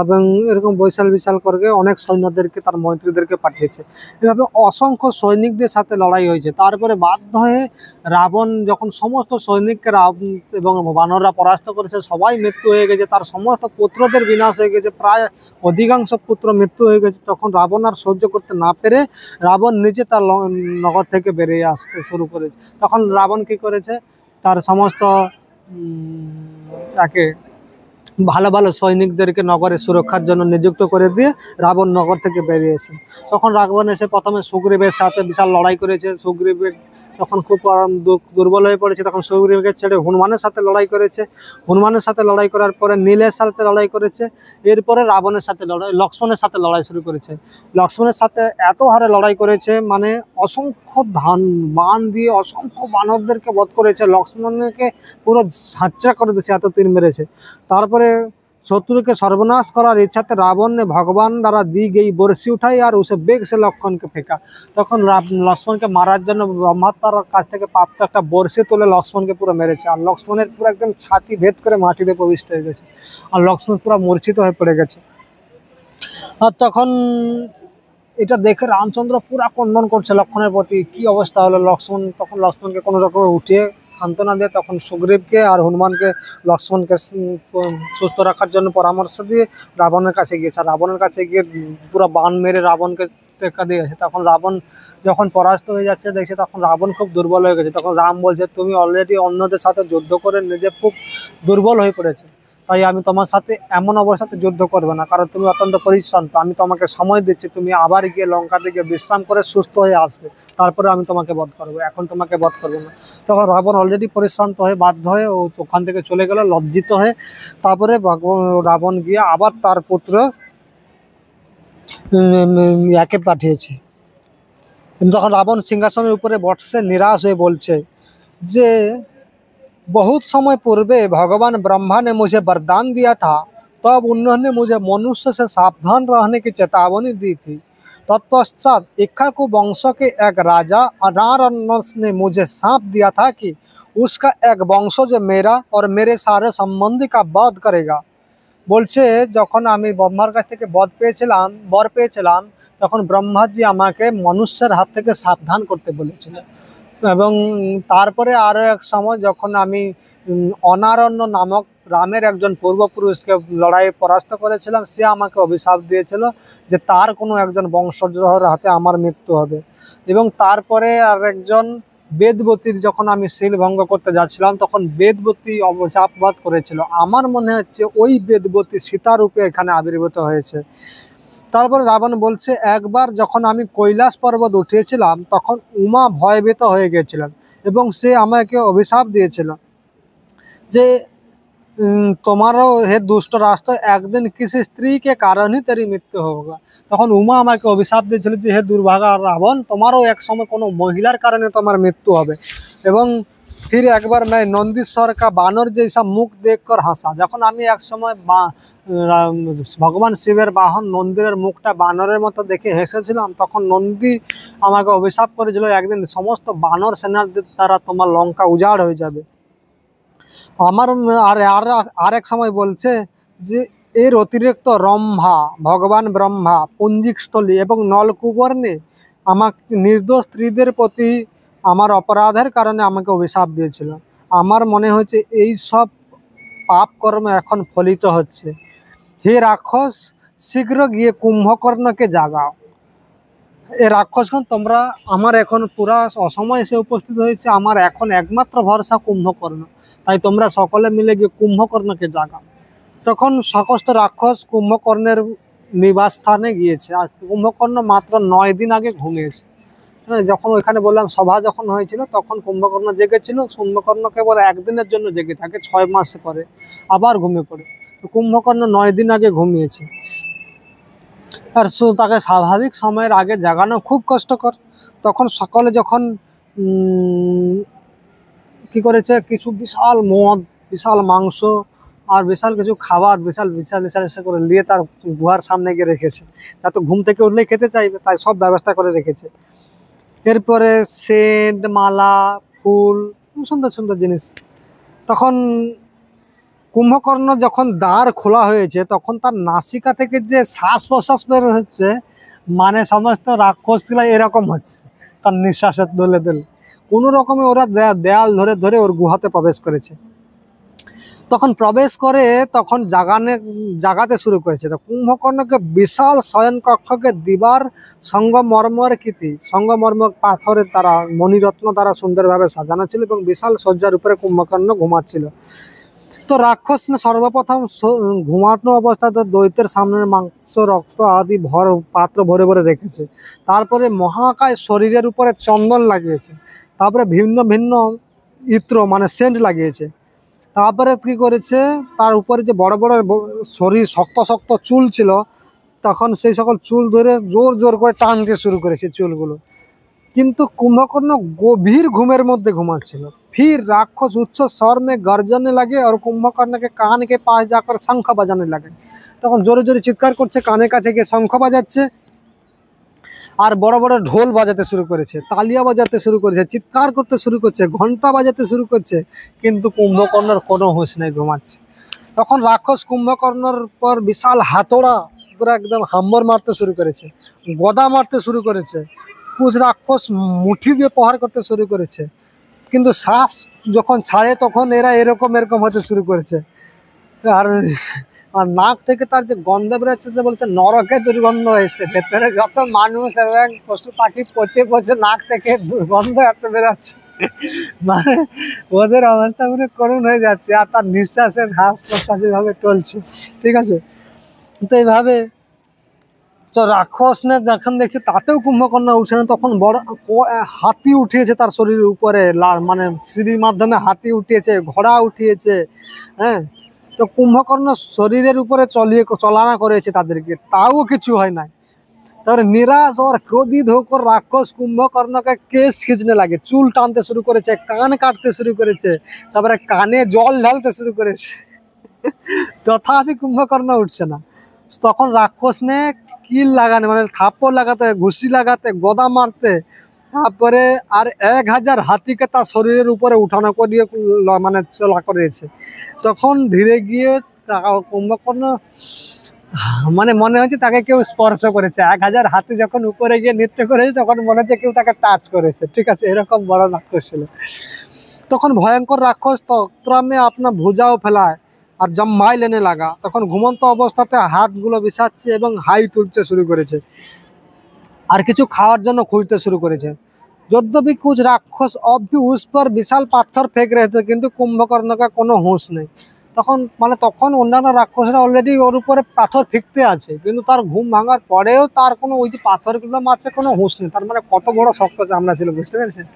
এবং এরকম বিশাল বিশাল করে অনেক সৈন্যদেরকে, তার মন্ত্রীদেরকে পাঠিয়েছে। এভাবে অসংখ্য সৈনিকদের সাথে লড়াই হয়েছে। তারপরে বাধ্য হয়ে রাবণ যখন সমস্ত সৈনিককে এবং বানররা পরাস্ত করেছে, সবাই মৃত্যু হয়ে গেছে, তার সমস্ত পুত্রদের বিনাশ হয়ে গেছে, প্রায় অধিকাংশ পুত্র মৃত্যু হয়ে গেছে। তখন রাবণ আর সহ্য করতে না পেরে রাবণ নিজে তার নগর থেকে বেরিয়ে আসতে শুরু করেছে। তখন রাবণ কি করেছে, তার সমস্ত তাকে ভালো ভালো সৈনিকদেরকে নগরে সুরক্ষার জন্য নিযুক্ত করে দিয়ে রাবণ নগর থেকে বেরিয়েছে। তখন রাবণ এসে প্রথমে সুগ্রীবের সাথে বিশাল লড়াই করেছে। সুগ্রীবের তখন খুব দুর্বল হয়ে পড়েছে, তখন সুগ্রীবকে ছেড়ে হনুমানের সাথে লড়াই করেছে। হনুমানের সাথে লড়াই করার পরে নীলের সাথে লড়াই করেছে। এরপরে রাবণের সাথে লক্ষ্মণের সাথে লড়াই শুরু করেছে। লক্ষ্মণের সাথে এত হারে লড়াই করেছে, মানে অসংখ্য বাণ দিয়ে অসংখ্য বানরদেরকে বধ করেছে, লক্ষ্মণকে পুরো ঝাঁচড়া করে দিয়েছে, এত তীর মেরেছে। তারপরে शत्रु के सर्वनाश करार इच्छाते रावण ने भगवान द्वारा दी गई बरसी उठाई और उसे बेग से लक्ष्मण के फेंका। तक लक्ष्मण के मारार जन्य ब्रह्मात्मार काछ थेके प्राप्त एक बरसी तुले लक्ष्मण के पुरो मेरेছে और लक्ष्मणের পুরো একদম ছাতি ভেদ করে মাটিতে প্রবিষ্ট হয়ে গেছে আর লক্ষ্মণ পুরো মূর্ছিত হয়ে পড়ে গেছে। আর তখন এটা দেখে রামচন্দ্র পুরা কন্দন করছে লক্ষ্মণের প্রতি, কি অবস্থা হলো। লক্ষ্মণ তখন লক্ষ্মণকে কোনো রকম উঠিয়ে সান্ত্বনা দিয়ে তখন সুগ্রীবকে আর হনুমানকে লক্ষ্মণকে সুস্থ রাখার জন্য পরামর্শ দিয়ে রাবণের কাছে গিয়েছে। আর রাবণের কাছে গিয়ে পুরো বাণ মেরে রাবণকে টেক্কা দিয়েছে। তখন রাবণ যখন পরাস্ত হয়ে যাচ্ছে দেখছে, তখন রাবণ খুব দুর্বল হয়ে গেছে। তখন রাম বলছে, তুমি অলরেডি অন্যদের সাথে যুদ্ধ করে নিজে খুব দুর্বল হয়ে পড়েছে, তাই আমি তোমার সাথে এমন অবস্থাতে যুদ্ধ করবে না, কারণ তুমি অত্যন্ত পরিশ্রান্ত। আমি তোমাকে সময় দিচ্ছি, তুমি আবার গিয়ে লঙ্কা থেকে বিশ্রাম করে সুস্থ হয়ে আসবে, তারপরে আমি তোমাকে বধ করবো, এখন তোমাকে বধ করবো না। তখন রাবণ অলরেডি পরিশ্রান্ত হয়ে বাধ্য হয়ে ও ওখান থেকে চলে গেল লজ্জিত হয়ে। তারপরে রাবণ গিয়ে আবার তার পুত্র একে পাঠিয়েছে। যখন রাবণ সিংহাসনের উপরে বসে নিরাশ হয়ে বলছে যে बहुत समय पूर्वे भगवान ब्रह्मा ने मुझे वरदान दिया था, तब उन्होंने मुझे मनुष्य से सावधान रहने की चेतावनी दी थी। तत्पश्चात इक्ष्वाकु वंश के एक राजा अनारण्यस ने मुझे साँप दिया था कि उसका एक वंशज मेरा और मेरे सारे संबंधी का वध करेगा। বলছে যখন আমি ব্রহ্মার কাছ থেকে বর পেয়েছিলাম তখন ব্রহ্মাজি আমাকে মানুষের হাত থেকে সাবধান করতে বলেছিলেন। এবং তারপরে আরও এক সময় যখন আমি অনারণ্য নামক রামের একজন পূর্বপুরুষকে লড়াইয়ে পরাস্ত করেছিলাম, সে আমাকে অভিশাপ দিয়েছিল যে তার কোনো একজন বংশধর হাতে আমার মৃত্যু হবে। এবং তারপরে আর একজন বেদবতীর যখন আমি শিল ভঙ্গ করতে যাচ্ছিলাম তখন বেদবতী অভিশাপবাদ করেছিল। আমার মনে হচ্ছে ওই বেদবতী সীতারূপে এখানে আবির্ভূত হয়েছে। তারপর রাবণ বলছে একবার যখন আমি কৈলাস পর্বত উঠিয়েছিলাম তখন উমা ভয়ভীত হয়ে গেছিলেন এবং সে আমাকে অভিশাপ দিয়েছিল যে তোমারও হে দুষ্ট রাষ্ট্র একদিন किसी স্ত্রী के कारण ही तेरी मृत्यु होगा। তখন উমা আমাকে অভিশাপ দিয়েছিল যে হে দুর্ভাগা রাবণ, তোমারও এক সময় কোনো মহিলার কারণে তোমার মৃত্যু হবে। এবং फिर एक बार मैं नंदीश्वर का बानर जैसा मुख देखकर हंसा। যখন আমি এক সময় ভগবান শিবের বাহন নন্দীর মুখটা বানরের মতো দেখে হেসেছিলাম, তখন নন্দী আমাকে অভিশাপ করেছিল একদিন সমস্ত বানর সেনার দ্বারা তোমার লঙ্কা উজাড় হয়ে যাবে। আমার আর এক সময় বলছে যে এর অতিরিক্ত রম্ভা ভগবান ব্রহ্মা পুঞ্জিকস্থলী এবং নলকুবর্ণে আমাকে নির্দোষ স্ত্রীদের প্রতি আমার অপরাধের কারণে আমাকে অভিশাপ দিয়েছিল। আমার মনে হচ্ছে এই সব পাপ কর্ম এখন ফলিত হচ্ছে। হে রাক্ষস, শীঘ্র গিয়ে কুম্ভকর্ণকে জাগাও। এ রাক্ষসগণ, তোমরা আমার এখন পুরা অসময় এসে উপস্থিত হয়েছে, আমার এখন একমাত্র ভরসা কুম্ভকর্ণ, তাই তোমরা সকলে মিলে গিয়ে কুম্ভকর্ণকে জাগাও। তখন সমস্ত রাক্ষস কুম্ভকর্ণের নিবাস স্থানে গিয়েছে আর কুম্ভকর্ণ মাত্র 9 দিন আগে ঘুমিয়েছে। হ্যাঁ, যখন ওইখানে বললাম সভা যখন হয়েছিল তখন কুম্ভকর্ণ জেগেছিল। কুম্ভকর্ণ কেবল একদিনের জন্য জেগে থাকে, 6 মাস পরে আবার ঘুমিয়ে পড়ে। তো কুম্ভকর্ণ 9 দিন আগে ঘুমিয়েছে। আর তাকে স্বাভাবিক সময়ের আগে জাগানো খুব কষ্টকর। তখন সকালে যখন কি করেছে, কিছু বিশাল মদ, বিশাল মাংস আর বিশাল কিছু খাবার বিশাল বিশাল বিশাল এসে করে নিয়ে তার গুহার সামনে গিয়ে রেখেছে। তা তো ঘুম থেকে উঠলেই খেতে চাইবে, তাই সব ব্যবস্থা করে রেখেছে। এরপরে সেন্ট, মালা, ফুল, সুন্দর সুন্দর জিনিস। তখন কুম্ভকর্ণ যখন দ্বার খোলা হয়েছে তখন তার নাসিকা থেকে যে শ্বাস প্রশ্বাস বের হচ্ছে, মানে সমস্ত রাক্ষসগুলো এরকম হচ্ছে তার নিঃশ্বাসের দোলে দোলে। কোনো রকমে ওরা দেয়াল ধরে ধরে ওর গুহাতে প্রবেশ করেছে। তখন প্রবেশ করে তখন জাগাতে শুরু করেছে। তো কুম্ভকর্ণকে বিশাল শয়ন কক্ষকে দিবার সংগমর্মর কীর্তি, সংগমর্মর পাথরের দ্বারা, মণিরত্ন দ্বারা সুন্দরভাবে সাজানো ছিল এবং বিশাল শয্যার উপরে কুম্ভকর্ণ ঘুমাচ্ছিল। তো রাক্ষস সর্বপ্রথম ঘুমানো অবস্থাতে দৈত্যের সামনের মাংস, রক্ত আদি পাত্র ভরে ভরে রেখেছে। তারপরে মহাকায় শরীরের উপরে চন্দন লাগিয়েছে। তারপরে ভিন্ন ভিন্ন ইত্র মানে সেন্ট লাগিয়েছে। তারপরে কি করেছে, তার উপরে যে বড় বড় শরীর শক্ত শক্ত চুল ছিল, তখন সেই সকল চুল ধরে জোর জোর করে টানতে শুরু করেছে চুলগুলো। কিন্তু কুম্ভকর্ণ গভীর ঘুমের মধ্যে ঘুমাচ্ছিল। फिर राक्षस उच्च स्वर में गर्जने लगे और कुंभकर्ण के कान के पास जाकर शंख बजाने लगे। তখন জোরে জোরে চিৎকার করছে, কানের কাছে গিয়ে শঙ্খ বাজাচ্ছে আর বড় বড় ঢোল বাজাতে শুরু করেছে, তালিয়া বাজাতে শুরু করেছে, চিৎকার করতে শুরু করছে, ঘন্টা বাজাতে শুরু করছে। কিন্তু কুম্ভকর্ণর কোনো হুঁশ নেই, ঘুমাচ্ছে। তখন রাক্ষস কুম্ভকর্ণর পর বিশাল হাতড়া পুরো একদম হাম্বর মারতে শুরু করেছে, গদা মারতে শুরু করেছে। কুছ রাক্ষস মুঠি দিয়ে প্রহার করতে শুরু করেছে। কিন্তু শ্বাস যখন ছাড়ে তখন এরা এরকম এরকম হতে শুরু করেছে। আর আর নাক থেকে তার যে গন্ধ বেরোচ্ছে, যে বলছে নরকে দুর্গন্ধ এসছে। ভেতরে যত মানুষ এবং পশু পাখি পচে পচে নাক থেকে দুর্গন্ধ এত বেরোচ্ছে, মানে ওদের অবস্থা পুরো করুণ হয়ে যাচ্ছে। আর তার নিঃশ্বাসের শ্বাস প্রশ্বাস এভাবে চলছে, ঠিক আছে। তো এইভাবে তো রাক্ষস না যখন দেখছে তাতেও কুম্ভকর্ণ উঠছে না, তখন বড় হাতি উঠিয়েছে তার শরীরের উপরে, মানে সিঁড়ির মাধ্যমে হাতি উঠিয়েছে, ঘোড়া উঠিয়েছে। হ্যাঁ, তো কুম্ভকর্ণ শরীরের উপরে চলানা করেছে তাদেরকে, তাও কিছু হয় না। তারপরে নিরাশ और क्रोधित होकर রাক্ষস কুম্ভকর্ণকে কেস খিঁচনে লাগে, চুল টানতে শুরু করেছে, কান কাটতে শুরু করেছে, তারপরে কানে জল ঢালতে শুরু করেছে। তথাপি কুম্ভকর্ণ উঠছে না। তখন রাক্ষস নে কিল লাগানে, মানে থাপ্পড় লাগাতে, ঘুষি লাগাতে, গদা মারতে, তারপরে আর 1000 হাতিকে তার শরীরের উপরে উঠানো করিয়ে মানে চলা করেছে। তখন ধীরে গিয়ে কুম্ভকর্ণ মানে মনে হচ্ছে তাকে কেউ স্পর্শ করেছে। 1000 হাতি যখন উপরে গিয়ে নৃত্য করেছে তখন মনে হচ্ছে কেউ তাকে টাচ করেছে, ঠিক আছে। এরকম বড় রাক্ষস ছিল। তখন ভয়ঙ্কর রাক্ষস তত্রামে আপনার ভুজাও ফেলায় আর জম্মাই লেনে লাগা। তখন ঘুমন্ত অবস্থাতে হাতগুলো বিছাচ্ছে এবং হাই তুলতে শুরু করেছে আর কিছু খাওয়ার জন্য খুঁজতে শুরু করেছে। যদ্যপি কুछ রাক্ষস अब भी उस पर বিশাল পাথর ফেক रहे थे, কিন্তু কুম্ভকর্ণকে কোনো হুঁশ নেই। তখন অন্যান্য রাক্ষসরা অলরেডি ওর উপরে পাথর ফেকতে আছে, কিন্তু তার ঘুম ভাঙার পরেও তার কোনো ওই যে পাথরগুলো মারছে কোনো হুঁশ নেই। তার মানে কত বড় শক্ত চামড়া ছিল, বুঝতে পেরেছেন।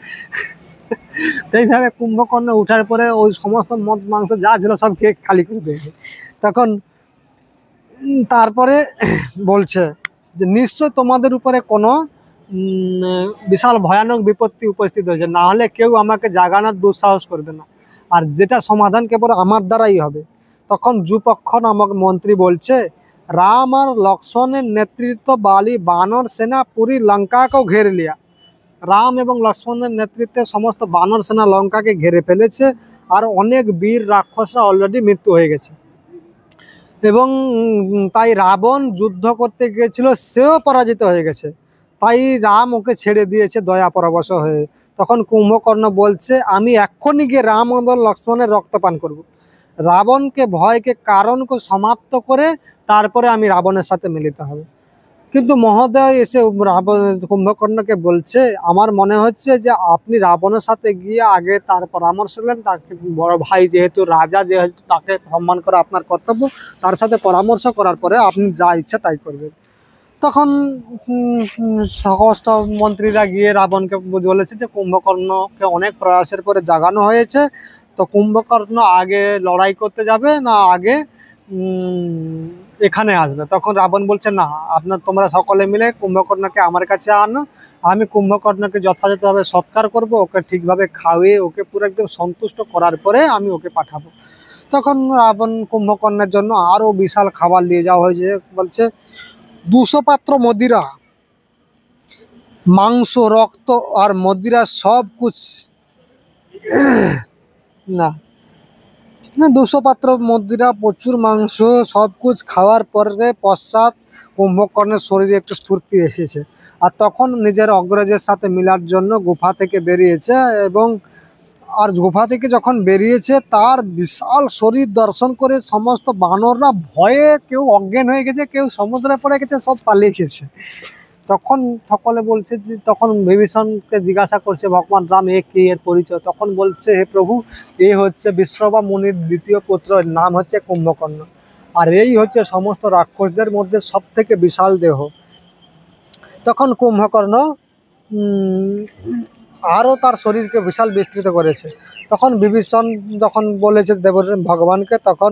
এইভাবে কুম্ভকর্ণ উঠার পরে ওই সমস্ত মদ মাংস যা ছিল সব খেয়ে খালি করে দিয়েছে। তখন তারপরে বলছে যে নিশ্চয় তোমাদের উপরে কোনো বিশাল ভয়ানক বিপত্তি উপস্থিত হয়েছে, না হলে কেউ আমাকে জাগানোর দুঃসাহস করবে না, আর যেটা সমাধান কেবল আমার দ্বারাই হবে। তখন যুপক্ষ নামক মন্ত্রী বলছে, রাম আর লক্ষ্মণের নেতৃত্ব বালি বানর সেনা পুরি লঙ্কাকেও ঘেরে লিয়া। রাম এবং লক্ষ্মণের নেতৃত্বে সমস্ত বানর সেনা লঙ্কাকে ঘিরে ফেলেছে আর অনেক বীর রাক্ষসরা অলরেডি মৃত্যু হয়ে গেছে। এবং তাই রাবণ যুদ্ধ করতে গিয়েছিল, সেও পরাজিত হয়ে গেছে। তাই রাম ওকে ছেড়ে দিয়েছে দয়া পরবশ হয়ে। তখন কুম্ভকর্ণ বলছে, আমি এক্ষুনি গিয়ে রাম এবং লক্ষ্মণের রক্তপান করব। রাবণকে ভয়কে কারণকে সমাপ্ত করে তারপরে আমি রাবণের সাথে মিলিত হবে। কিন্তু মহোদয় এসে কুম্ভকর্ণকে বলছে, আমার মনে হচ্ছে যে আপনি রাবণের সাথে গিয়ে আগে তার পরামর্শ নেন, তাকে বড় ভাই যেহেতু, রাজা যেহেতু, তাকে সম্মান করা আপনার কর্তব্য। তার সাথে পরামর্শ করার পরে আপনি যা ইচ্ছা তাই করবেন। তখন সমস্ত মন্ত্রীরা গিয়ে রাবণকে বলেছে যে কুম্ভকর্ণকে অনেক প্রয়াসের পরে জাগানো হয়েছে, তো কুম্ভকর্ণ আগে লড়াই করতে যাবে না আগে এখানে আসবে। তখন রাবণ বলছে না, তোমরা সকলে মিলে কুম্ভকর্ণকে আমার কাছে আনো, আমি কুম্ভকর্ণকে যথাযথভাবে সৎকার করব, ওকে ঠিকভাবে খাওয়িয়ে ওকে পুরো একদম সন্তুষ্ট করার পরে আমি ওকে পাঠাবো। তখন রাবণ কুম্ভকর্ণের জন্য আরো বিশাল খাবার নিয়ে যাওয়া হয়েছে। বলছে 200 পাত্র মদিরা, মাংস, রক্ত আর মদিরা সব কুছ না না 200 পাত্র মদিরা, প্রচুর মাংস, সব কুছ খাওয়ার পরে পশ্চাৎ কুম্ভকর্ণের শরীরে একটু স্ফূর্তি এসেছে, আর তখন নিজের অগ্রজের সাথে মিলার জন্য গুফা থেকে বেরিয়েছে। এবং আর গুফা থেকে যখন বেরিয়েছে তার বিশাল শরীর দর্শন করে সমস্ত বানররা ভয়ে কেউ অজ্ঞান হয়ে গেছে, কেউ সমুদ্রে পড়ে গেছে, সব পালিয়ে গেছে। তখন সকলে বলছে যে, তখন বিভীষণকে জিজ্ঞাসা করছে ভগবান রাম এ কে, এর পরিচয়। তখন বলছে হে প্রভু, এ হচ্ছে বিশ্ববা মুনির দ্বিতীয় পুত্র, নাম হচ্ছে কুম্ভকর্ণ, আর এই হচ্ছে সমস্ত রাক্ষসদের মধ্যে সব থেকে বিশাল দেহ। তখন কুম্ভকর্ণ আরও তার শরীরকে বিশাল বিস্তৃত করেছে। তখন বিভীষণ যখন বলেছে ভগবানকে, তখন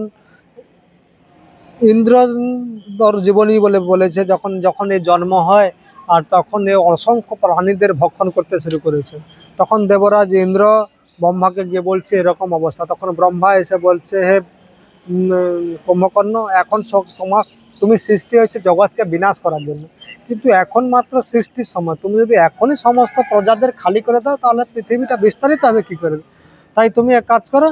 ইন্দ্র জীবনী বলে বলেছে যখন যখন এই জন্ম হয়, আর তখন এ অসংখ্য প্রাণীদের ভক্ষণ করতে শুরু করেছে। তখন দেবরাজ ইন্দ্র ব্রহ্মাকে গিয়ে বলছে এরকম অবস্থা। তখন ব্রহ্মা এসে বলছে হে কুম্ভকর্ণ, এখন তুমি সৃষ্টি হয়েছে জগৎকে বিনাশ করার জন্য, কিন্তু এখন মাত্র সৃষ্টির সময়, তুমি যদি এখনই সমস্ত প্রজাদের খালি করে দাও তাহলে পৃথিবীটা বিস্তারিত হবে কি করে। তাই তুমি এক কাজ করো,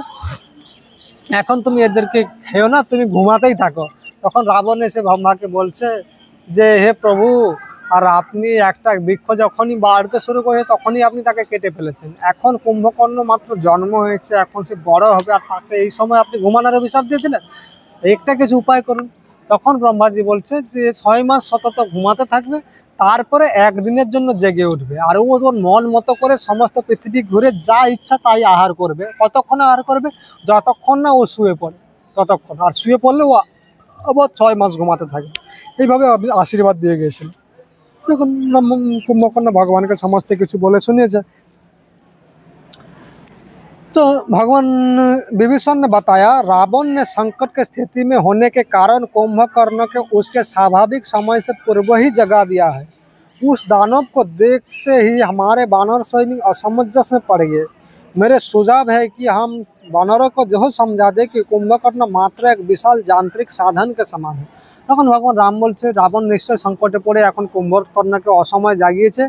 এখন তুমি এদেরকে খেও না, তুমি ঘুমাতেই থাকো। তখন রাবণ এসে ব্রহ্মাকে বলছে যে হে প্রভু, আর আপনি একটা বৃক্ষ যখনই বাড়তে শুরু করে তখনই আপনি তাকে কেটে ফেলেছেন, এখন কুম্ভকর্ণ মাত্র জন্ম হয়েছে, এখন সে বড় হবে, আর তাকে এই সময় আপনি ঘুমানোর অভিশাপ দিয়ে দিলেন, একটা কিছু উপায় করুন। তখন ব্রহ্মাজি বলছে যে 6 মাস সতত ঘুমাতে থাকবে, তারপরে একদিনের জন্য জেগে উঠবে, আর ও ওর মন মতো করে সমস্ত পৃথিবী ঘুরে যা ইচ্ছা তাই আহার করবে। কতক্ষণ আহার করবে? যতক্ষণ না ও শুয়ে পড়ে ততক্ষণ, আর শুয়ে পড়লে ও আবার 6 মাস ঘুমাতে থাকবে। এইভাবে আশীর্বাদ দিয়ে গিয়েছিল। যখন কুম্ভকর্ণ ভগवान समस्त কিছু বলে শুনিয়েছে, तो भगवान विभीषण ने बताया रावण ने संकट के स्थिति में होने के कारण कुंभकर्ण के उसके स्वाभाविक समय से पूर्व ही जगा दिया है। उस दानव को देखते ही हमारे वानर सैनिक असमंजस में पड़ गए। मेरे सुझाव है कि हम वानरों को जो समझा दे कि कुंभकर्ण मात्र एक विशाल यांत्रिक साधन के समान है। তখন ভগবান রাম বলছে রাবণ নিশ্চয় সংকটে পড়ে এখন কুম্ভকর্ণকে অসময় জাগিয়েছে,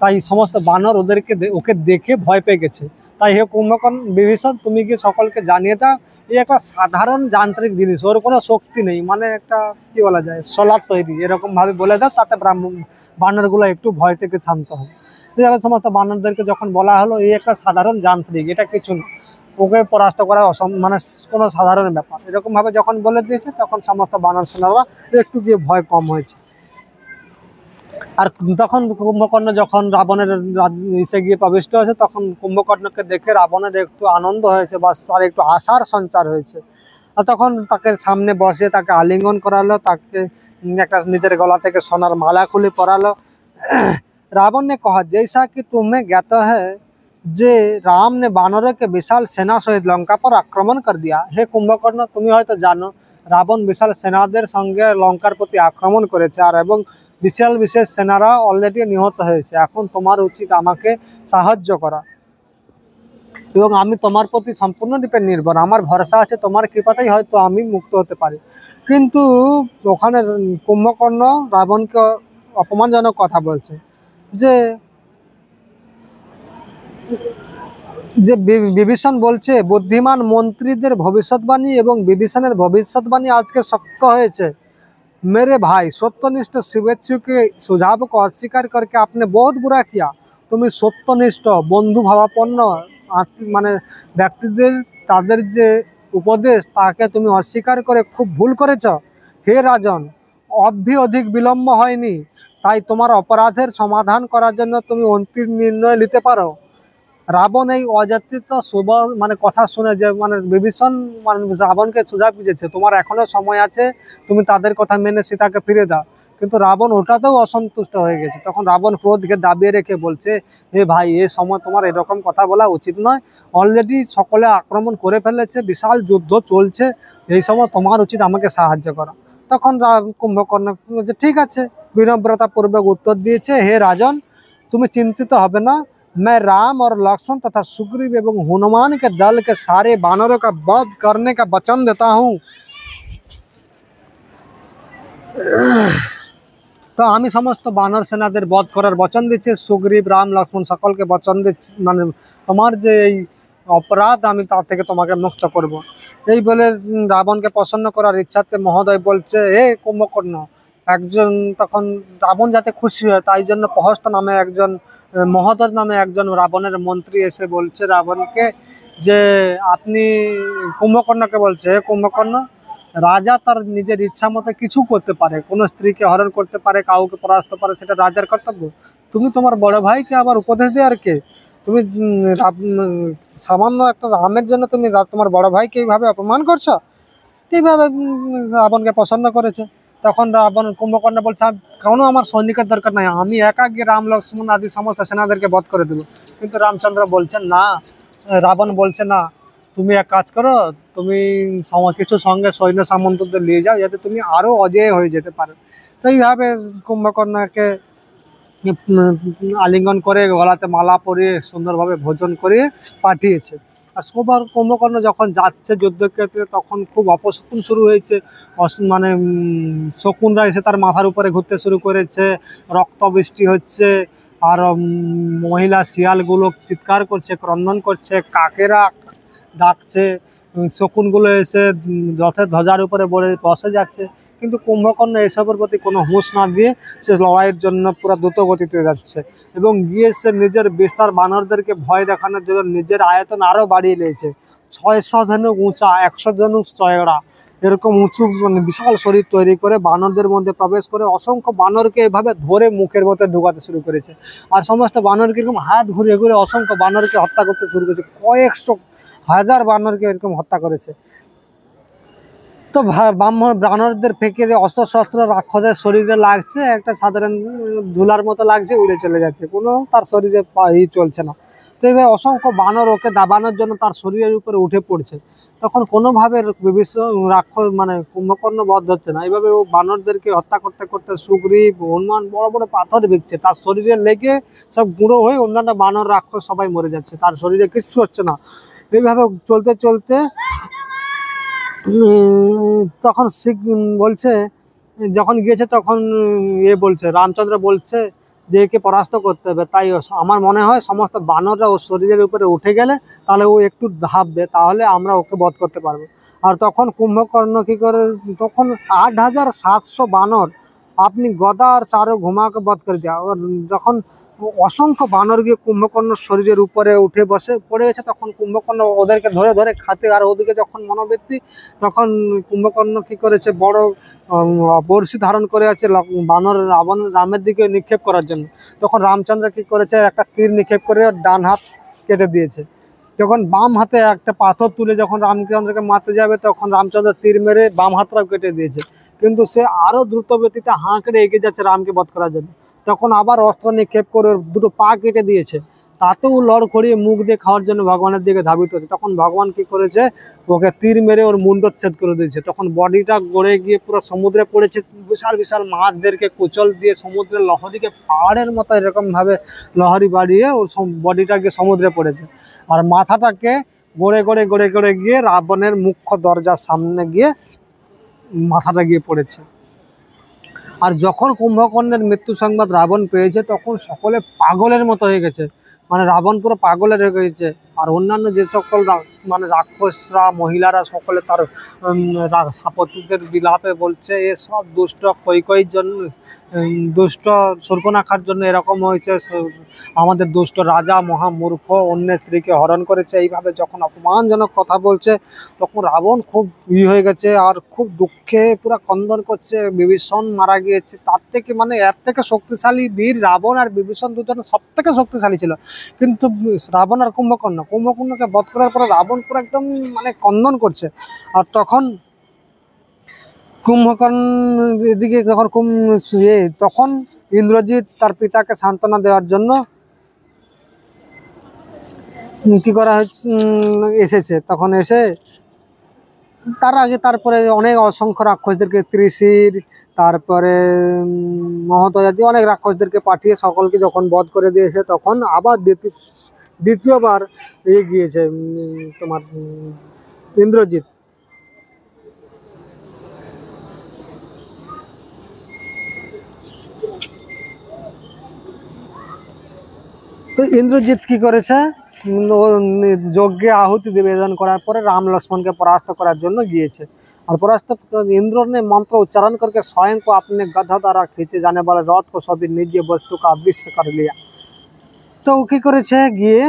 তাই সমস্ত বানর ওকে দেখে ভয় পেয়ে গেছে। তাই হে কুম্ভকর্ণ, বিভীষণ তুমি কি সকলকে জানিয়ে দাও এই একটা সাধারণ যান্ত্রিক জিনিস, ওর কোনো শক্তি নেই, মানে একটা কি বলা যায় সোলার তৈরি, এরকম ভাবে বলে দাও, তাতে বানরগুলো একটু ভয় থেকে শান্ত হবে। সমস্ত বানরদেরকে যখন বলা হলো এই একটা সাধারণ যান্ত্রিক, এটা কিছু না, ওকে পরাস্ত করা মানে কোনো সাধারণ ব্যাপার, এরকম ভাবে যখন বলে দিয়েছে তখন সমস্ত বানর সেনারা একটু গিয়ে ভয় কম হয়েছে। আর তখন কুম্ভকর্ণ যখন রাবণের এসে গিয়ে প্রবিষ্ট হয়েছে, তখন কুম্ভকর্ণকে দেখে রাবণের একটু আনন্দ হয়েছে বা তার একটু আশার সঞ্চার হয়েছে। আর তখন তাকে সামনে বসে তাকে আলিঙ্গন করালো, তাকে একটা নিজের गला থেকে সোনার माला খুলে পরালো। रावण ने कहा जैसा कि तुम्हें ज्ञात है যে রাম ने বানরের के विशाल सेना सहित लंका पर आक्रमण कर दिया। हे কুম্ভকর্ণ, তুমি হয়তো জানো রাবণ বিশাল সেনাদের সঙ্গে লঙ্কার প্রতি আক্রমণ করেছে, আর এবং বিশেষ সেনারা অলরেডি নিহত হয়েছে। এখন তোমার উচিত আমাকে সাহায্য করা, এবং আমি তোমার প্রতি সম্পূর্ণরূপে নির্ভর, আমার ভরসা আছে তোমার কৃপাতেই হয়তো আমি মুক্ত হতে পারি। কিন্তু ওখানে কুম্ভকর্ণ রাবণকে অপমানজনক কথা বলছে যে বিভীষণ বলছে বুদ্ধিমান মন্ত্রীদের ভবিষ্যৎবাণী এবং বিভীষণের ভবিষ্যৎবাণী আজকে সত্য হয়েছে। मेरे भाई सत्यनिष्ठ शुभेच्छु के सुझाव को अस्वीकार करके आपने बहुत बुरा किया। তুমি সত্যনিষ্ঠ বন্ধু ভাবাপন্ন মানে ব্যক্তিদের তাদের যে উপদেশ তাকে তুমি অস্বীকার করে খুব ভুল করেছ। হে রাজন, অধিক বিলম্ব হয়নি, তাই তোমার অপরাধের সমাধান করার জন্য তুমি অন্তিম নির্ণয় নিতে পারো। রাবণ এই অযাচিত শুভ মানে কথা শুনে যে মানে বিভীষণ মানে রাবণকে সুঝাব দিয়েছে তোমার এখনো সময় আছে, তুমি তাদের কথা মেনে সীতাকে ফিরে দাও। কিন্তু রাবণ ওটাতেও অসন্তুষ্ট হয়ে গেছে। তখন রাবণ ক্রোধকে দাবিয়ে রেখে বলছে, হে ভাই, এ সময় তোমার এরকম কথা বলা উচিত নয়, অলরেডি সকলে আক্রমণ করে ফেলেছে, বিশাল যুদ্ধ চলছে, এই সময় তোমার উচিত আমাকে সাহায্য করা। তখন কুম্ভকর্ণ বলছে, ঠিক আছে, বিনম্রতা পূর্বক উত্তর দিয়েছে, হে রাজন, তুমি চিন্তিত হবে না, मैं राम और लक्ष्मण तथा सुग्रीव एवं हनुमान के दल के सारे बानरों का वध करने का वचन देता हूँ। তো আমি সমস্ত বানর সেনাদের বধ করার বচন দিচ্ছি, সুগ্রীব, রাম, লক্ষ্মণ সকলকে বচন দিচ্ছি, মানে তোমার যে এই অপরাধ আমি তার থেকে তোমাকে মুক্ত করব। এই বলে রাবণকে প্রসন্ন করার ইচ্ছাতে মহোদয় বলছে, হে কুম্ভকর্ণ, একজন, তখন রাবণ যাতে খুশি হয় তাই জন্য প্রহস্ত নামে একজন, মহোদয় নামে একজন রাবণের মন্ত্রী এসে বলছে রাবণকে যে, আপনি কুম্ভকর্ণকে বলছে, হে কুম্ভকর্ণ, রাজা তার নিজের ইচ্ছা মতো কিছু করতে পারে, কোনো স্ত্রীকে হরণ করতে পারে, কাউকে পরাস্ত পারে, সেটা রাজার কর্তব্য। তুমি তোমার বড় ভাইকে আবার উপদেশ দেওয়ার কে? তুমি সামান্য একটা রামের জন্য তুমি তোমার বড় ভাইকে এইভাবে অপমান করছো। এইভাবে রাবণকে প্রসন্ন করেছে। তখন রাবণ, কুম্ভকর্ণ বলছে, কোনো আমার সৈনিকের দরকার নাই, আমি একা গিয়ে রাম, লক্ষ্মণ আদি সমস্ত সেনাদেরকে বধ করে দেবো। কিন্তু রামচন্দ্র বলছেন না, রাবণ বলছে না, তুমি এক কাজ করো, তুমি কিছু সঙ্গে সৈন্য সামন্তদের নিয়ে যাও, যাতে তুমি আরো অজেয় হয়ে যেতে পারো। তো এইভাবে কুম্ভকর্ণকে আলিঙ্গন করে, গলাতে মালা পরিয়ে, সুন্দরভাবে ভোজন করে পাঠিয়েছে। আর সবার কুম্ভকর্ণ যখন যাচ্ছে যুদ্ধক্ষেত্রে, তখন খুব অপশকুন শুরু হয়েছে। মানে শকুনরা এসে তার মাথার উপরে ঘুরতে শুরু করেছে, রক্ত বৃষ্টি হচ্ছে, আর মহিলা শিয়ালগুলো চিৎকার করছে, ক্রন্দন করছে, কাকেরা ডাকছে, শকুনগুলো এসে রথের ধ্বজার উপরে বসে যাচ্ছে। কিন্তু কুম্ভকর্ণ এসবের প্রতি কোনো হুঁশ না দিয়ে সে লড়াইয়ের জন্য পুরো দ্রুত গতিতে যাচ্ছে, এবং গিয়ে সে নিজের বিস্তার বানরদেরকে ভয় দেখানোর জন্য নিজের আয়তন আরও বাড়িয়ে নিয়েছে। 600 ধনুক উঁচা, 100 ধনুক চওড়া, এরকম উঁচু মানে বিশাল শরীর তৈরি করে বানরদের মধ্যে প্রবেশ করে অসংখ্য বানরকে এভাবে ধরে মুখের মধ্যে ঢুকাতে শুরু করেছে। আর সমস্ত বানরকে এরকম হাত ঘুরিয়ে ঘুরে অসংখ্য বানরকে হত্যা করতে শুরু করেছে, কয়েকশো হাজার বানরকে এরকম হত্যা করেছে। তো বানরদের ফেঁকে যে অস্ত্র শস্ত্র রাক্ষসের শরীরে লাগছে, একটা সাধারণ ধুলার মতো লাগছে, উড়ে চলে যাচ্ছে, কোনো তার শরীরে চলছে না। তো এইভাবে অসংখ্য বানর ওকে দাবানোর জন্য তার শরীরের উপরে উঠে পড়ছে। তখন কোনোভাবে রাক্ষস মানে কুম্ভকর্ণ বধ হচ্ছে না। এইভাবে ও বানরদেরকে হত্যা করতে করতে সুগ্রীব, হনুমান বড় বড় পাথর বিকছে, তার শরীরে লেগে সব গুঁড়ো হয়ে অন্যান্য বানর রাক্ষস সবাই মরে যাচ্ছে, তার শরীরে কিচ্ছু হচ্ছে না। এইভাবে চলতে চলতে তখন বলছে, যখন গিয়েছে তখন বলছে, রামচন্দ্র বলছে যে একে পরাস্ত করতে হবে। তাই আমার মনে হয় সমস্ত বানররা ওর শরীরের উপরে উঠে গেলে তাহলে ও একটু ভাববে, তাহলে আমরা ওকে বধ করতে পারবো। আর তখন কুম্ভকর্ণ কি করে, তখন 8700 বানর আপনি গদা আর চারো ঘুমাকে বধ করে দেওয়া। যখন অসংখ্য বানর গিয়ে কুম্ভকর্ণর শরীরের উপরে উঠে বসে পড়ে গেছে, তখন কুম্ভকর্ণ ওদেরকে ধরে ধরে খাতে। আর ওদিকে যখন মনোবৃত্তি, তখন কুম্ভকর্ণ কি করেছে, বড় বড়শি ধারণ করে আছে বানর রামের দিকে নিক্ষেপ করার জন্য। তখন রামচন্দ্র কি করেছে, একটা তীর নিক্ষেপ করে ডান হাত কেটে দিয়েছে। যখন বাম হাতে একটা পাথর তুলে যখন রামচন্দ্রকে মারতে যাবে, তখন রামচন্দ্র তীর মেরে বাম হাতটাও কেটে দিয়েছে। কিন্তু সে আরো দ্রুত গতিতে হাঁকড়ে এগিয়ে যাচ্ছে রামকে বধ করার জন্য। তখন আবার অস্ত্র নিক্ষেপ করে দুটো পা কেটে দিয়েছে, তাতেও লড় খড়িয়ে মুখ দিয়ে খাওয়ার জন্য ভগবানের দিকে ধাবিত হচ্ছে। তখন ভগবান কি করেছে, ওকে তীর মেরে ওর মুন্ডচ্ছেদ করে দিয়েছে। তখন বডিটা গড়ে গিয়ে পুরো সমুদ্রে পড়েছে, বিশাল বিশাল মাছদেরকে কুচল দিয়ে সমুদ্রের লহরীকে পাহাড়ের মতো এরকম ভাবে লহরি বাড়িয়ে ওর বডিটা গিয়ে সমুদ্রে পড়েছে। আর মাথাটাকে গড়ে গড়ে গড়ে গড়ে গিয়ে রাবণের মুখ্য দরজার সামনে গিয়ে মাথাটা গিয়ে পড়েছে। আর যখন কুম্ভকর্ণের মৃত্যু সংবাদ রাবণ পেয়েছে, তখন সকলে পাগলের মতো হয়ে গেছে, মানে রাবণ পুরো পাগলের হয়ে গেছে। আর অন্যান্য যে সকল মানে রাক্ষসরা, মহিলারা সকলে তার সাপত্যদের বিলাপে বলছে, এ সব দুষ্ট কৈকেয়ীর জন্য, দুষ্ট শূর্পণখার জন্য এরকম হয়েছে, আমাদের দুষ্ট রাজা মহামূর্খ অন্যের স্ত্রীকে হরণ করেছে। এইভাবে যখন অপমানজনক কথা বলছে, তখন রাবণ খুব হয়ে গেছে, আর খুব দুঃখে পুরো ক্রন্দন করছে। বিভীষণ মারা গিয়েছে, তার থেকে মানে এর থেকে শক্তিশালী বীর রাবণ আর বিভীষণ দুজন সব থেকে শক্তিশালী ছিল। কিন্তু রাবণ আর কুম্ভকর্ণকে বধ করার পরে রাবণ পুরো একদম মানে ক্রন্দন করছে। আর তখন কুম্ভকর্ণ এদিকে যখন তখন ইন্দ্রজিৎ তার পিতাকে সান্ত্বনা দেওয়ার জন্য কি করা হচ্ছে, এসেছে। তখন এসে তার আগে তারপরে অনেক অসংখ্য রাক্ষসদেরকে, ত্রিশির, তারপরে মহতজাতি অনেক রাক্ষসদেরকে পাঠিয়ে সকলকে যখন বধ করে দিয়েছে, তখন আবার দ্বিতীয়বার গিয়েছে তোমার ইন্দ্রজিৎ। তো ইন্দ্রজিৎ কি করেছে, যজ্ঞে আহুতি নিবেদন করার পরে রাম लक्ष्मण परास्त করার জন্য গিয়েছে। और परास्त इंद्र ने मंत्र उच्चारण करके स्वयं को अपने गधा द्वारा खींचे जाने वाले रथ को सभी निजी वस्तु का अदृश्य कर लिया। तो কি করেছে, গিয়ে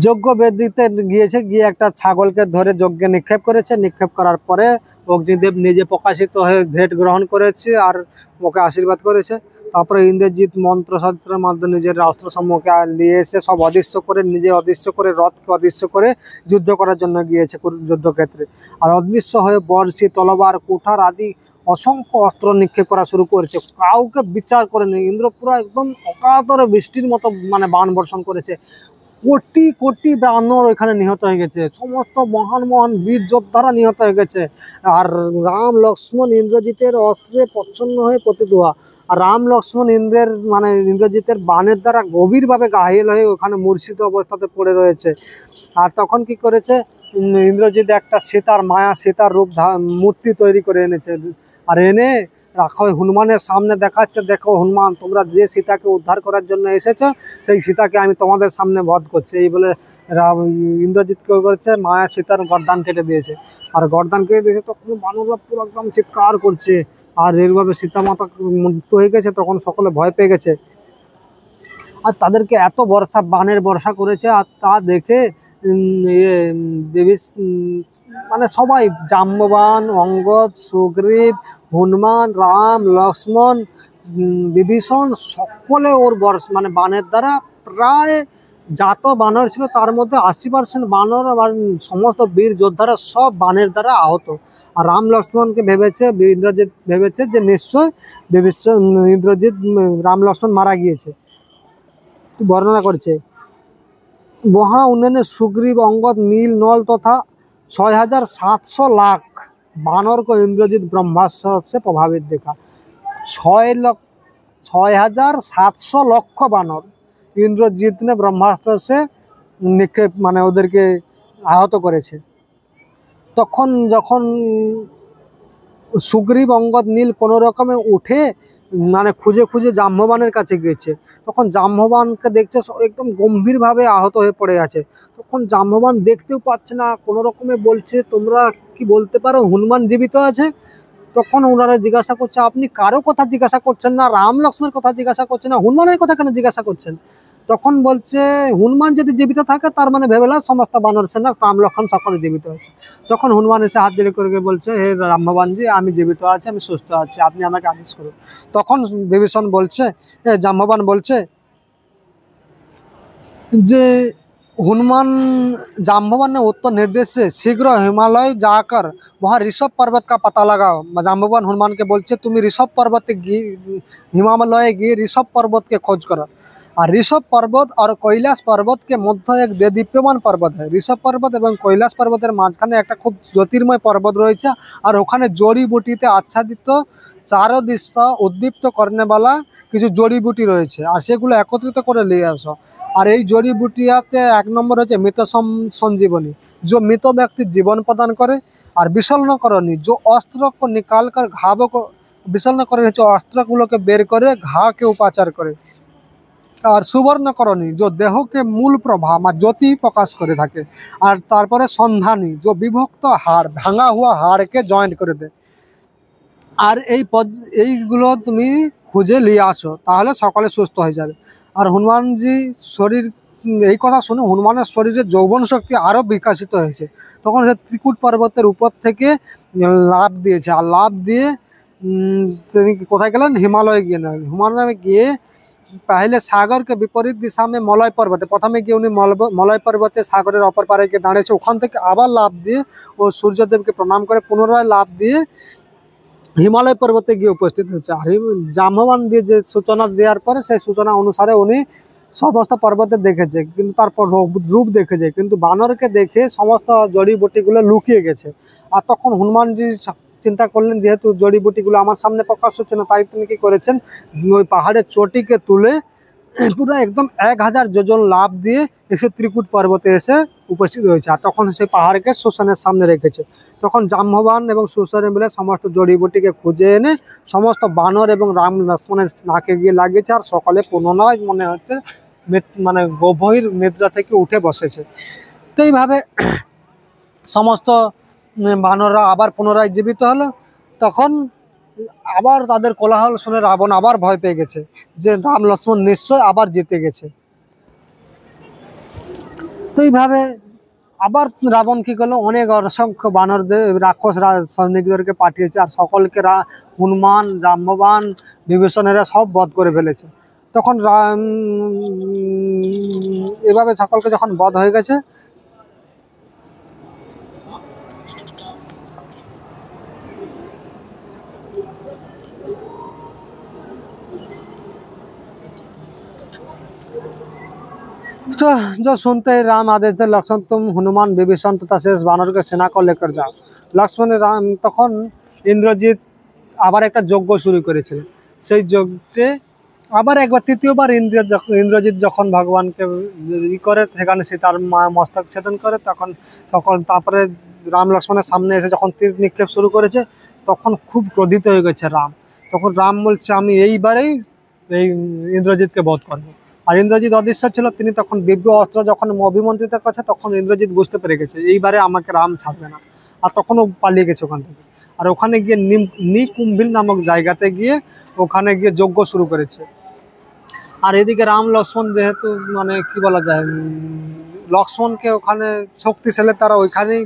যজ্ঞ বেদিতে গিয়েছে, গিয়ে একটা ছাগলকে ধরে যজ্ঞে নিক্ষেপ করেছে। নিক্ষেপ করার পরে অগ্নিদেব নিজে প্রকাশিত হয়ে ভেট গ্রহণ করেছে আর ওকে আশীর্বাদ করেছে। তারপরে ইন্দ্রজিৎ মন্ত্রশস্ত্রের মাধ্যমে নিজের অস্ত্র সমূহকে নিয়ে এসে সব অদৃশ্য করে, নিজে অদৃশ্য করে, রথকে অদৃশ্য করে যুদ্ধ করার জন্য গিয়েছে যুদ্ধক্ষেত্রে। আর অদৃশ্য হয়ে বর্ষি, তলবার, কুঠার আদি অসংখ্য অস্ত্র নিক্ষেপ করা শুরু করেছে। কাউকে বিচার করেনি। ইন্দ্র পুরো একদম অকাতরে বৃষ্টির মতো মানে বাণ বর্ষণ করেছে। কোটি কোটি বানর এখানে নিহত হয়ে গেছে, সমস্ত মহান মহান বীর যোদ্ধারা নিহত হয়ে গেছে। আর রাম লক্ষ্মণ ইন্দ্রজিতের অস্ত্রে প্রচ্ছন্ন হয়ে প্রতিদোয়া। আর রাম লক্ষ্মণ ইন্দ্রজিতের বাণের দ্বারা গভীরভাবে ঘায়েল হয়ে ওখানে মূর্ছিত অবস্থাতে পড়ে রয়েছে। আর তখন কি করেছে, ইন্দ্রজিৎ একটা সীতার মায়া, সীতার রূপ মূর্তি তৈরি করে এনেছে। আর এনে রাখো হনুমানের সামনে দেখাচ্ছে, দেখো হনুমান, তোমরা যে সীতাকে উদ্ধার করার জন্য এসেছো, সেই সীতাকে আমি তোমাদের সামনে বধ করছি। এই বলে ইন্দ্রজিৎ কি করেছে, মায়া সীতার গর্দান কেটে দিয়েছে। আর গর্দান কেটে দিয়েছে, তখন বানররা পুরো একদম চিৎকার করছে। আর এইভাবে সীতা মাতা মৃত্যু হয়ে গেছে। তখন সকলে ভয় পেয়ে গেছে। আর তাদেরকে এত বাণের বর্ষা করেছে। আর তা দেখে দেবী মানে সবাই, জাম্ববান, অঙ্গদ, সুগ্রীব, হনুমান, রাম, লক্ষ্মণ, বিভীষণ, সকলে ওর বাণের দ্বারা প্রায় যত বানর ছিল তার মধ্যে 80% বানর আর সমস্ত বীর যোদ্ধারা সব বাণের দ্বারা আহত। আর রাম লক্ষ্মণকে ইন্দ্রজিৎ ভেবেছে যে নিশ্চয় ইন্দ্রজিৎ রাম লক্ষ্মণ মারা গিয়েছে। বর্ণনা করছে, वहाँ उन्होंने सुग्रीव, अंगद, नील, नल तथा 6700 लाख बानर को इंद्रजित ब्रह्मास्त्र से प्रभावित देखा। 6700 लक्ष बानर इंद्रजित ने ब्रह्मास्त्र से निक्षेप माने ओदेरके आहत करेছে। তখন যখন সুগ্রীব, অঙ্গদ, নীল কোনো রকমে উঠে মানে খুঁজে খুঁজে জাম্ববানের কাছে গিয়েছে, তখন জাম্ববানকে দেখছে একদম গম্ভীরভাবে আহত হয়ে পড়ে আছে। তখন জাম্ববান দেখতেও পাচ্ছে না, কোনো রকমে বলছে, তোমরা কি বলতে পারো হনুমান জীবিত আছে? তখন ওনারা জিজ্ঞাসা করছে, আপনি কারো কথা জিজ্ঞাসা করছেন না, রাম লক্ষ্মণের কথা জিজ্ঞাসা করছেন না, হনুমানের কথা কেন জিজ্ঞাসা করছেন? তখন বলছে, হনুমান যদি জীবিত থাকে তার মানে ভেবেলা সমস্ত বানর সেনা রাম লক্ষ্মণ সকলে জীবিত আছে। তখন হনুমান এসে হাত জোড় করে বলছে, হে জাম্ববানজি, আমি জীবিত আছি, আমি সুস্থ আছি, আপনি আমাকে আদেশ করুন। তখন বিভীষণ বলছে, জাম্ববান বলছে যে हनुमान जाम्बवान ने उत्तर निर्देश से शीघ्र हिमालय जाकर वहाँ ऋषभ पर्वत का पता लगाओ। जाम्बवान हनुमान के बोलছে তুমি ঋষভ पर्वत हिमालय गए ऋषभ पर्वत के खोज करो। और ऋषभ पर्वत और कैलाश पर्वत के मध्य एक देदीप्यमान पर्वत है। ऋषभ पर्वत और कैलाश पर्वतेर माझखाने एक खूब ज्योतिर्मय पर्वत रयेछे और ओखाने जड़ीबुटीते आच्छादित चारदिशा उद्दीप्त करने वाला किछु जड़ीबुटी रयेछे और सेगुलो एकत्रित करे निये आसो। और ये जड़ीबुटियाते एक नम्बर होच्छे मृत संजीवनी, जो मृत व्यक्ति जीवन प्रदान करे। और विशल्यकरणी, जो अस्त्र को निकाल कर घाव को विशल्यकरणी अस्त्रगुलो के बेर करे घा के उपाचार करे। और सुवर्णकरणी, जो देह के मूल प्रभा ज्योति प्रकाश करे थाके। और तारपरे सन्धानी, जो विभक्त हाड़ भांगा हुआ हाड़ के जॉइंट करे दे। और এইগুলো তুমি খুঁজে নিয়ে আসো, তাহলে সকলে সুস্থ হয়ে যাবে। আর হনুমানজি শরীর এই কথা শুনে হনুমানের শরীরে যৌবন শক্তি আরও বিকশিত হয়েছে। তখন সে ত্রিকুট পর্বতের উপর থেকে লাফ দিয়েছে। আর লাফ দিয়ে তিনি কোথায় গেলেন, হিমালয়ে গিয়ে হিমালয়ে গিয়ে पहले सागर के विपरीत दिशा में मलय पर्वत प्रथम गए उन्नी मलय पर्वते सागरेर अपर पारे गিয়ে দাঁড়িয়েছে ওখান থেকে আবার লাফ দিয়ে ও সূর্যদেবকে প্রণাম করে পুনরায় লাফ দিয়ে হিমালয় पर्वते গিয়ে উপস্থিত হয়েছে। আর জাম্ববান দিয়ে যে সূচনা দেওয়ার পরে সেই সূচনা অনুসারে উনি সমস্ত पर्वते দেখেছে কিন্তু তারপর রূপ দেখেছে কিন্তু বানরকে দেখে সমস্ত জড়িবুটিগুলো লুকিয়ে গেছে। আর তখন হনুমানজি চিন্তা করলেন যেহেতু জড়িবুটিগুলো আমার সামনে প্রকাশ হচ্ছে না তাই তিনি কি করেছেন ওই পাহাড়ের চটিকে তুলে পুরো একদম 1000 যোজন লাফ দিয়ে এসে ত্রিকুট পর্বতে এসে উপস্থিত হয়েছে। আর তখন সেই পাহাড়কে শ্মশানের সামনে রেখেছে। তখন জাম্ববান এবং সুসরে মিলে সমস্ত জড়িবুটিকে খুঁজে এনে সমস্ত বানর এবং রাম লক্ষ্মণের নাকে গিয়ে লাগিয়েছে। আর সকালে পুনরায় মনে হচ্ছে মানে গভীর নিদ্রা থেকে উঠে বসেছে। তো এইভাবে সমস্ত বানররা আবার পুনরায় জীবিত হলো। তখন আবার তাদের কোলাহল শুনে রাবণ আবার ভয় পেয়ে গেছে যে রাম লক্ষ্মণ নিশ্চয় আবার জিতে গেছে। তো এইভাবে আবার রাবণ কি করলো অনেক অসংখ্য বানরদের রাক্ষস সৈনিকদেরকে পাঠিয়েছে আর সকলকে হনুমান জাম্ববান বিভীষণেরা সব বধ করে ফেলেছে। তখন এভাবে সকলকে যখন বধ হয়ে গেছে तो जो सुनते ही राम आदेश दे लक्ष्मण तुम हनुमान विभीषण तथा शेष बानर के सेना को लेकर जाओ। लक्ष्मण राम तখন इंद्रजित আবার একটা যজ্ঞ শুরু করেছিলেন। সেই যজ্ঞে আবার একবার তৃতীয়বার ইন্দ্রজিৎ যখন ভগবানকে ই করে সেখানে সে তার মস্তক ছেদন করে তখন তারপরে রাম লক্ষ্মণের সামনে এসে যখন তীর নিক্ষেপ শুরু করেছে তখন খুব ক্রোধিত হয়ে গেছে রাম। তখন রাম বলছে আমি এইবারেই এই ইন্দ্রজিৎকে বধ করবো। আর ইন্দ্রজিৎ অদৃশ্য ছিল তিনি তখন দিব্য অস্ত্র যখন অভিমন্ত্রিত করছে তখন ইন্দ্রজিৎ বুঝতে পেরে গেছে এইবারে আমাকে রাম ছাড়বে না। আর তখনও পালিয়ে গেছে ওখান থেকে। আর ওখানে গিয়ে নিকুম্ভিল নামক জায়গাতে গিয়ে ওখানে গিয়ে যজ্ঞ শুরু করেছে। আর এদিকে রাম লক্ষ্মণ যেহেতু মানে কি বলা যায় লক্ষ্মণকে ওখানে শক্তিশালী তারা ওইখানেই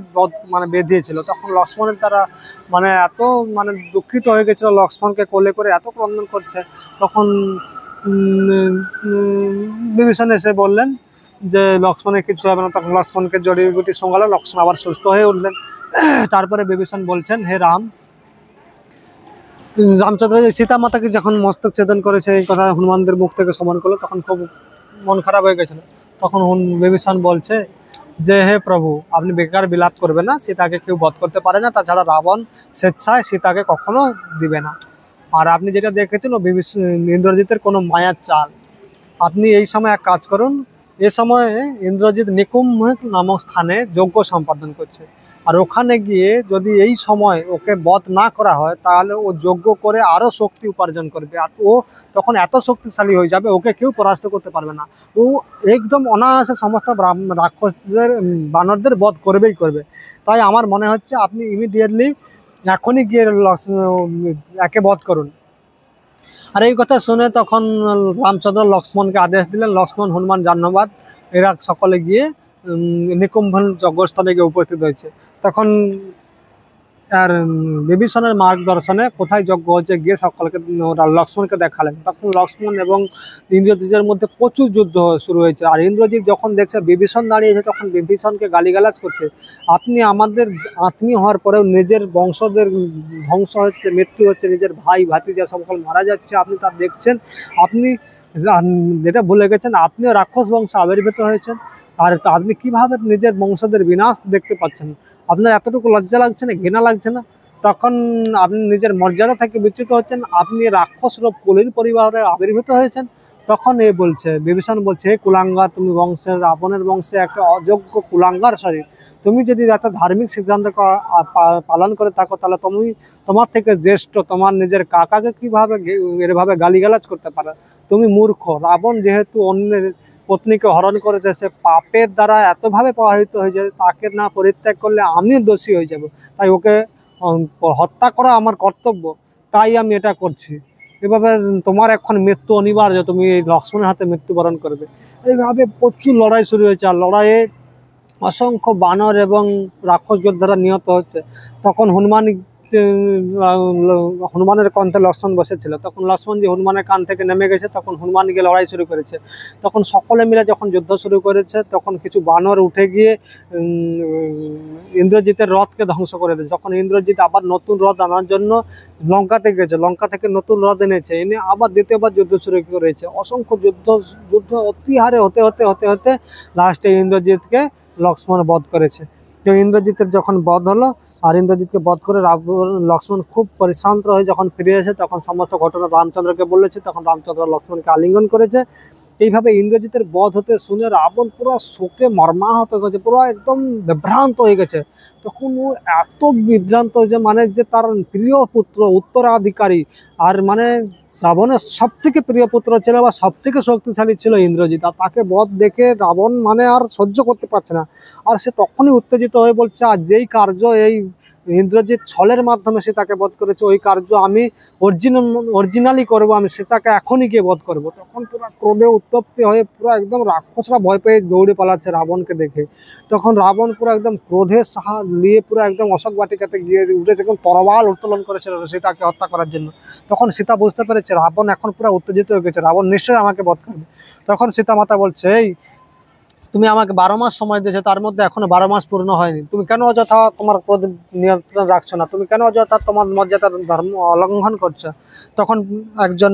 মানে বেঁধিয়েছিল। তখন লক্ষ্মণের তারা মানে এত মানে দুঃখিত হয়ে গেছিল লক্ষ্মণকে কোলে করে এত ক্রন্দন করছে। তখন বিভীষণ এসে বললেন যে লক্ষ্মণের কিছু হবে না। তখন লক্ষ্মণকে জড়িবুটি সঙ্গালে লক্ষ্মণ আবার সুস্থ হয়ে উঠলেন। তারপরে বিভীষণ বলছেন হে রামচন্দ্র সীতা মাতাকে যখন মস্তক ছেদন করেছে এই কথা হনুমানদের মুখ থেকে শ্রবণ করলো তখন খুব মন খারাপ হয়ে গেছিল। তখন বিভীষণ বলছে যে হে প্রভু আপনি বেকার বিলাপ করবেন না, সীতাকে কেউ বধ করতে পারে না, তাছাড়া রাবণ স্বেচ্ছায় সীতাকে কখনো দিবে না। আর আপনি যেটা দেখেছেন ও ইন্দ্রজিতের কোনো মায়ার চাল। আপনি এই সময় এক কাজ করুন, এ সময়ে ইন্দ্রজিৎ নিকুম্ভ নামক স্থানে যজ্ঞ সম্পাদন করছে। আর ওখানে গিয়ে যদি এই সময় ওকে বধ না করা হয় তাহলে ও যজ্ঞ করে আরও শক্তি উপার্জন করবে। আর ও তখন এত শক্তিশালী হয়ে যাবে ওকে কেউ পরাস্ত করতে পারবে না। ও একদম অনায়াসে সমস্ত রাক্ষসদের বানরদের বধ করবেই করবে। তাই আমার মনে হচ্ছে আপনি ইমিডিয়েটলি এখনই গিয়ে একে বধ করুন। আর এই কথা শুনে তখন রামচন্দ্র লক্ষ্মণকে আদেশ দিলেন। লক্ষ্মণ হনুমান জাম্ববান এরা সকলে গিয়ে নিকুম্ভন যজ্ঞস্থলে গিয়ে উপস্থিত হয়েছে। তখন আর বিভীষণের মার্গদর্শনে কোথায় যজ্ঞ হচ্ছে গিয়ে সকলকে লক্ষ্মণকে দেখালেন। তখন লক্ষ্মণ এবং ইন্দ্রজিতের মধ্যে প্রচুর যুদ্ধ শুরু হয়েছে। আর ইন্দ্রজিৎ যখন দেখছে বিভীষণ দাঁড়িয়েছে তখন বিভীষণকে গালিগালাজ করছে। আপনি আমাদের আত্মীয় হওয়ার পরেও নিজের বংশদের ধ্বংস হচ্ছে, মৃত্যু হচ্ছে, নিজের ভাই ভাতিজা সকল মারা যাচ্ছে, আপনি তা দেখছেন। আপনি যেটা ভুলে গেছেন আপনিও রাক্ষস বংশে আবির্ভূত হয়েছেন। আর আপনি কিভাবে নিজের বংশদের বিনাশ দেখতে পাচ্ছেন? আপনার এতটুকু লজ্জা লাগছে না, ঘৃণা লাগছে না? তখন আপনি নিজের মর্যাদা থেকে বিচ্যুত হচ্ছেন, আপনি রাক্ষস কুলীন পরিবারে আবির্ভূত হয়েছেন। তখন বলছে বিভীষণ বলছে হে কুলাঙ্গার, তুমি বংশের রাবণের বংশে একটা অযোগ্য কুলাঙ্গার শরীর। তুমি যদি এত ধার্মিক সিদ্ধান্ত পালন করে থাকো তাহলে তুমি তোমার থেকে জ্যেষ্ঠ তোমার নিজের কাকাকে কিভাবে এভাবে গালিগালাজ করতে পারো? তুমি মূর্খ। রাবণ যেহেতু অন্যের পত্নীকে হরণ করেছে সে পাপের দ্বারা এতভাবে প্রভাবিত হয়ে যাবে, তাকে না পরিত্যাগ করলে আমিও দোষী হয়ে যাব। তাই ওকে হত্যা করা আমার কর্তব্য, তাই আমি এটা করছি। এভাবে তোমার এখন মৃত্যু অনিবার্য, তুমি এই লক্ষ্মণের হাতে মৃত্যুবরণ করবে। এইভাবে প্রচুর লড়াই শুরু হয়েছে। আর লড়াইয়ে অসংখ্য বানর এবং রাক্ষস যোদ্ধারা নিহত হচ্ছে। তখন হনুমানকে হনুমানের কণ্ঠে লক্ষ্মণ বসেছিল, তখন লক্ষ্মণ যে হনুমানের কান থেকে নেমে গেছে, তখন হনুমান গিয়ে লড়াই শুরু করেছে। তখন সকলে মিলে যখন যুদ্ধ শুরু করেছে, তখন কিছু বানর উঠে গিয়ে ইন্দ্রজিতের রথকে ধ্বংস করে দিয়েছে। যখন ইন্দ্রজিৎ আবার নতুন রথ আনার জন্য লঙ্কাতে গেছে, লঙ্কা থেকে নতুন রথ এনেছে, এনে আবার দ্বিতীয়বার যুদ্ধ শুরু করেছে। অসংখ্য যুদ্ধ অতি হারে হতে হতে হতে হতে লাস্টে ইন্দ্রজিৎকে লক্ষ্মণ বধ করেছে। তো ইন্দ্রজিতের যখন বধ হলো, আর ইন্দ্রজিৎকে বধ করে লক্ষ্মণ খুব পরিশ্রান্ত হয়ে যখন ফিরে এসে, তখন সমস্ত ঘটনা রামচন্দ্রকে বলেছে। তখন রামচন্দ্র লক্ষ্মণকে আলিঙ্গন করেছে। এইভাবে ইন্দ্রজিতের বধ হতে শুনে রাবণ পুরো শোকে মর্মাহত হয়ে গেছে, পুরো একদম বিভ্রান্ত হয়ে গেছে। তখন ও এত বিভ্রান্ত হয়েছে, মানে যে তার প্রিয় পুত্র উত্তরাধিকারী, আর মানে রাবণের সব থেকে প্রিয় পুত্র ছিল বা সব থেকে শক্তিশালী ছিল ইন্দ্রজিৎ, আর তাকে বধ দেখে রাবণ মানে আর সহ্য করতে পারছে না। আর সে তখনই উত্তেজিত হয়ে বলছে, আর যেই কার্য এই ইন্দ্রজিৎ ছলের মাধ্যমে সে তাকে বধ করেছে, ওই কার্য আমি অরিজিনালি করবো, আমি সেটাকে এখনই গিয়ে বধ করবো। তখন পুরো ক্রোধে উত্তপ্ত হয়ে পুরো একদম রাক্ষসরা ভয় পেয়ে দৌড়ে পালাচ্ছে রাবণকে দেখে। তখন রাবণ পুরো একদম ক্রোধের সাহা নিয়ে পুরো একদম অশোক বাটিকাতে গিয়ে উঠেছে, একদম তরবাল উত্তোলন করেছিল সীতাকে হত্যা করার জন্য। তখন সীতা বুঝতে পেরেছে রাবণ এখন পুরো উত্তেজিত হয়ে গেছে, রাবণ নিশ্চয়ই আমাকে বধ করবে। তখন সীতা মাতা বলছে, এই তুমি আমাকে 12 মাস সময় দিয়েছো, তার মধ্যে এখনো 12 মাস পূর্ণ হয়নি, তুমি কেন অযথা তোমার ক্রোধ নিয়ন্ত্রণ রাখছো না, তুমি কেন অযথা তোমার মর্যাদার ধর্ম অলঙ্ঘন করছো। তখন একজন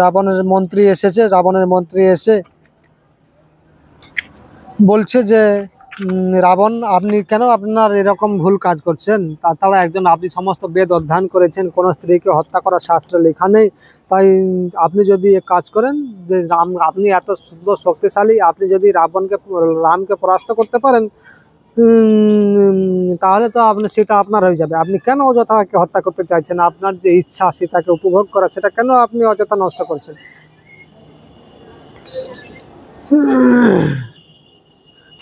রাবণের মন্ত্রী এসে বলছে যে রাবণ, আপনি কেন আপনার এরকম ভুল কাজ করছেন? তাছাড়া আপনি সমস্ত বেদ অধ্যয়ন করেছেন, কোনো স্ত্রীকে হত্যা করার শাস্ত্রে লেখা নেই। তাই আপনি যদি এক কাজ করেন, যে আপনি এত সুন্দর শক্তিশালী, আপনি যদি রামকে পরাস্ত করতে পারেন, তাহলে তো সেটা আপনার হয়ে যাবে। আপনি কেন অযথাকে হত্যা করতে চাইছেন? আপনার যে ইচ্ছা সীতাকে উপভোগ করা, সেটা কেন আপনি অযথা নষ্ট করছেন?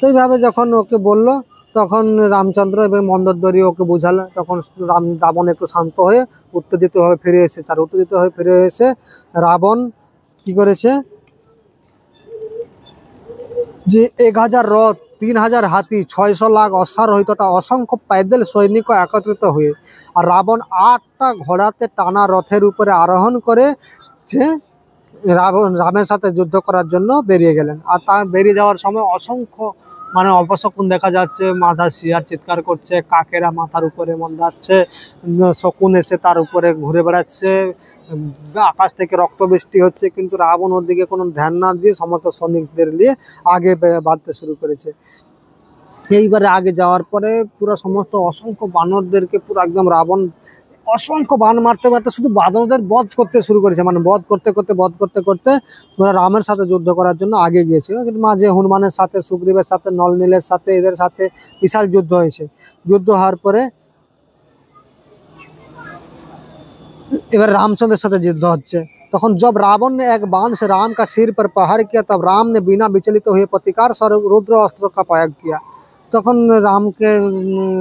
তো এইভাবে যখন ওকে বলল, তখন রামচন্দ্র এবং মন্দোদরী ওকে বুঝালো। তখন রাবণ একটু শান্ত হয়ে উত্তেজিত হয়ে ফিরে এসেছে। আর উত্তেজিত হয়ে ফিরে এসে রাবণ কি করেছে, যে 1000 রথ, 3000 হাতি, 600 লাখ অশ্বারোহিতটা অসংখ্য পাইদল সৈনিক একত্রিত হয়ে, আর রাবণ 8টা ঘোড়াতে টানা রথের উপরে আরোহণ করে যে রামের সাথে যুদ্ধ করার জন্য বেরিয়ে গেলেন। আর তার বেরিয়ে যাওয়ার সময় অসংখ্য মানে অপশকুন দেখা যাচ্ছে, মাথা শিয়ার চিৎকার করছে, কাকেরা মাথার উপরে মন্দাচ্ছে, শকুন এসে তার উপরে ঘুরে বেড়াচ্ছে, আকাশ থেকে রক্ত বৃষ্টি হচ্ছে। কিন্তু রাবণ ওর দিকে কোনো ধ্যান না দিয়ে সমস্ত সৈনিকদের নিয়ে আগে বাড়তে শুরু করেছে। এইবারে আগে যাওয়ার পরে পুরো সমস্ত অসংখ্য বানরদেরকে পুরো একদম রাবণ অসংখ্য বান মারতে মারতে শুধু বানরদের বধ করতে শুরু করেছে। মানে বধ করতে করতে ওরা রামের সাথে যুদ্ধ করার জন্য আগে গিয়েছে। মাঝে হনুমানের সাথে, সুগ্রীবের সাথে, নলনীলের সাথে, এদের সাথে বিশাল যুদ্ধ হয়েছে। যুদ্ধ হওয়ার পরে এবার রাमचंद्र সাথে যুদ্ধ হচ্ছে। তখন जब रावण ने एक बाण से राम का सिर पर प्रहार किया, तब राम ने बिना विचलित हुए प्रतिकार स्वरूप रुद्र अस्त्र का प्रयोग किया। তখন রামকে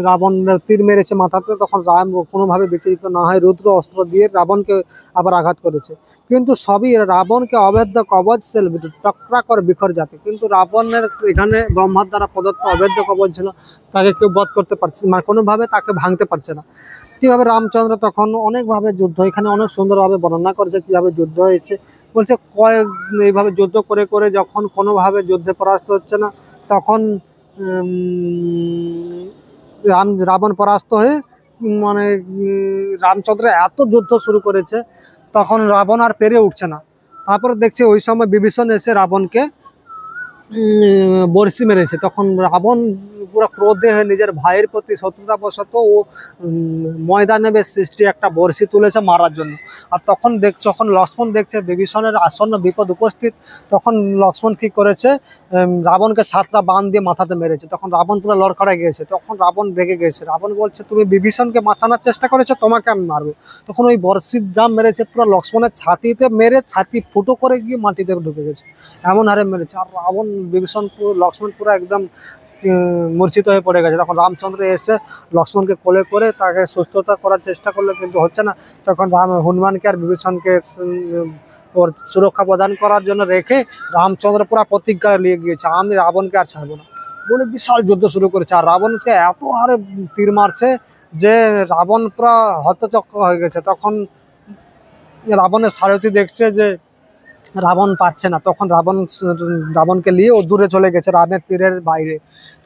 রাবণ তীর মেরেছে মাথাতে, তখন রাম কোনোভাবে বিচলিত না হয় রুদ্র অস্ত্র দিয়ে রাবণকে আবার আঘাত করেছে। কিন্তু সবই রাবণকে অভেদ্য কবচ সে টকরা করে বিখর যাতে। কিন্তু রাবণের এখানে ব্রহ্মার দ্বারা প্রদত্ত অভেদ্য কবচ ছিল, তাকে কেউ বধ করতে পারছে, মানে কোনোভাবে তাকে ভাঙতে পারছে না। কিভাবে রামচন্দ্র তখন অনেকভাবে যুদ্ধ, এখানে অনেক সুন্দরভাবে বর্ণনা করেছে কিভাবে যুদ্ধ হয়েছে। বলছে এইভাবে যুদ্ধ করে করে যখন কোনোভাবে যুদ্ধে পরাস্ত হচ্ছে না, তখন রাবণ পরাস্ত হয়ে মানে রামচন্দ্র এত যুদ্ধ শুরু করেছে, তখন রাবণ আর পেরে উঠছে না। তারপরে দেখছে ওই সময় বিভীষণ এসে রাবণকে বর্ষি মেরেছে। তখন রাবণ পুরো ক্রোধে হয়ে নিজের ভাইয়ের প্রতি শত্রুতাবশত ও ময়দানে সৃষ্টি একটা বর্ষি তুলেছে মারার জন্য। আর তখন যখন লক্ষ্মণ দেখছে বিভীষণের আসন্ন বিপদ উপস্থিত, তখন লক্ষ্মণ কি করেছে, রাবণকে 7টা বাণ দিয়ে মাথাতে মেরেছে। তখন রাবণ পুরো লড়খড়ে গিয়েছে। তখন রাবণ রেগে গেছে, রাবণ বলছে, তুমি বিভীষণকে বাঁচানোর চেষ্টা করেছো, তোমাকে আমি মারবো। তখন ওই বর্ষির জাম মেরেছে পুরো লক্ষ্মণের ছাতিতে, মেরে ছাতি ফুটো করে গিয়ে মাটিতে ঢুকে গেছে, এমন হারে মেরেছে। আর রাবণ লক্ষ্মণ পুরো একদম মূর্ছিত হয়ে পড়ে গেছে। তখন রামচন্দ্র এসে লক্ষ্মণকে কোলে করে তাকে সুস্থতা করার চেষ্টা করলো, কিন্তু হচ্ছে না। তখন হনুমানকে আর বিভীষণকে ওর সুরক্ষা প্রদান করার জন্য রেখে রামচন্দ্র পুরো প্রতিজ্ঞা নিয়ে গিয়েছে, আমি রাবণকে আর ছাড়বো না বলে বিশাল যুদ্ধ শুরু করেছে। আর রাবণকে এত হারে তীর মারছে যে রাবণ পুরা হতচক্র হয়ে গেছে। তখন রাবণের সারথি দেখছে যে রাবণ পারছে না, তখন রাবণকে নিয়ে ও দূরে চলে গেছে রামের তীরের বাইরে।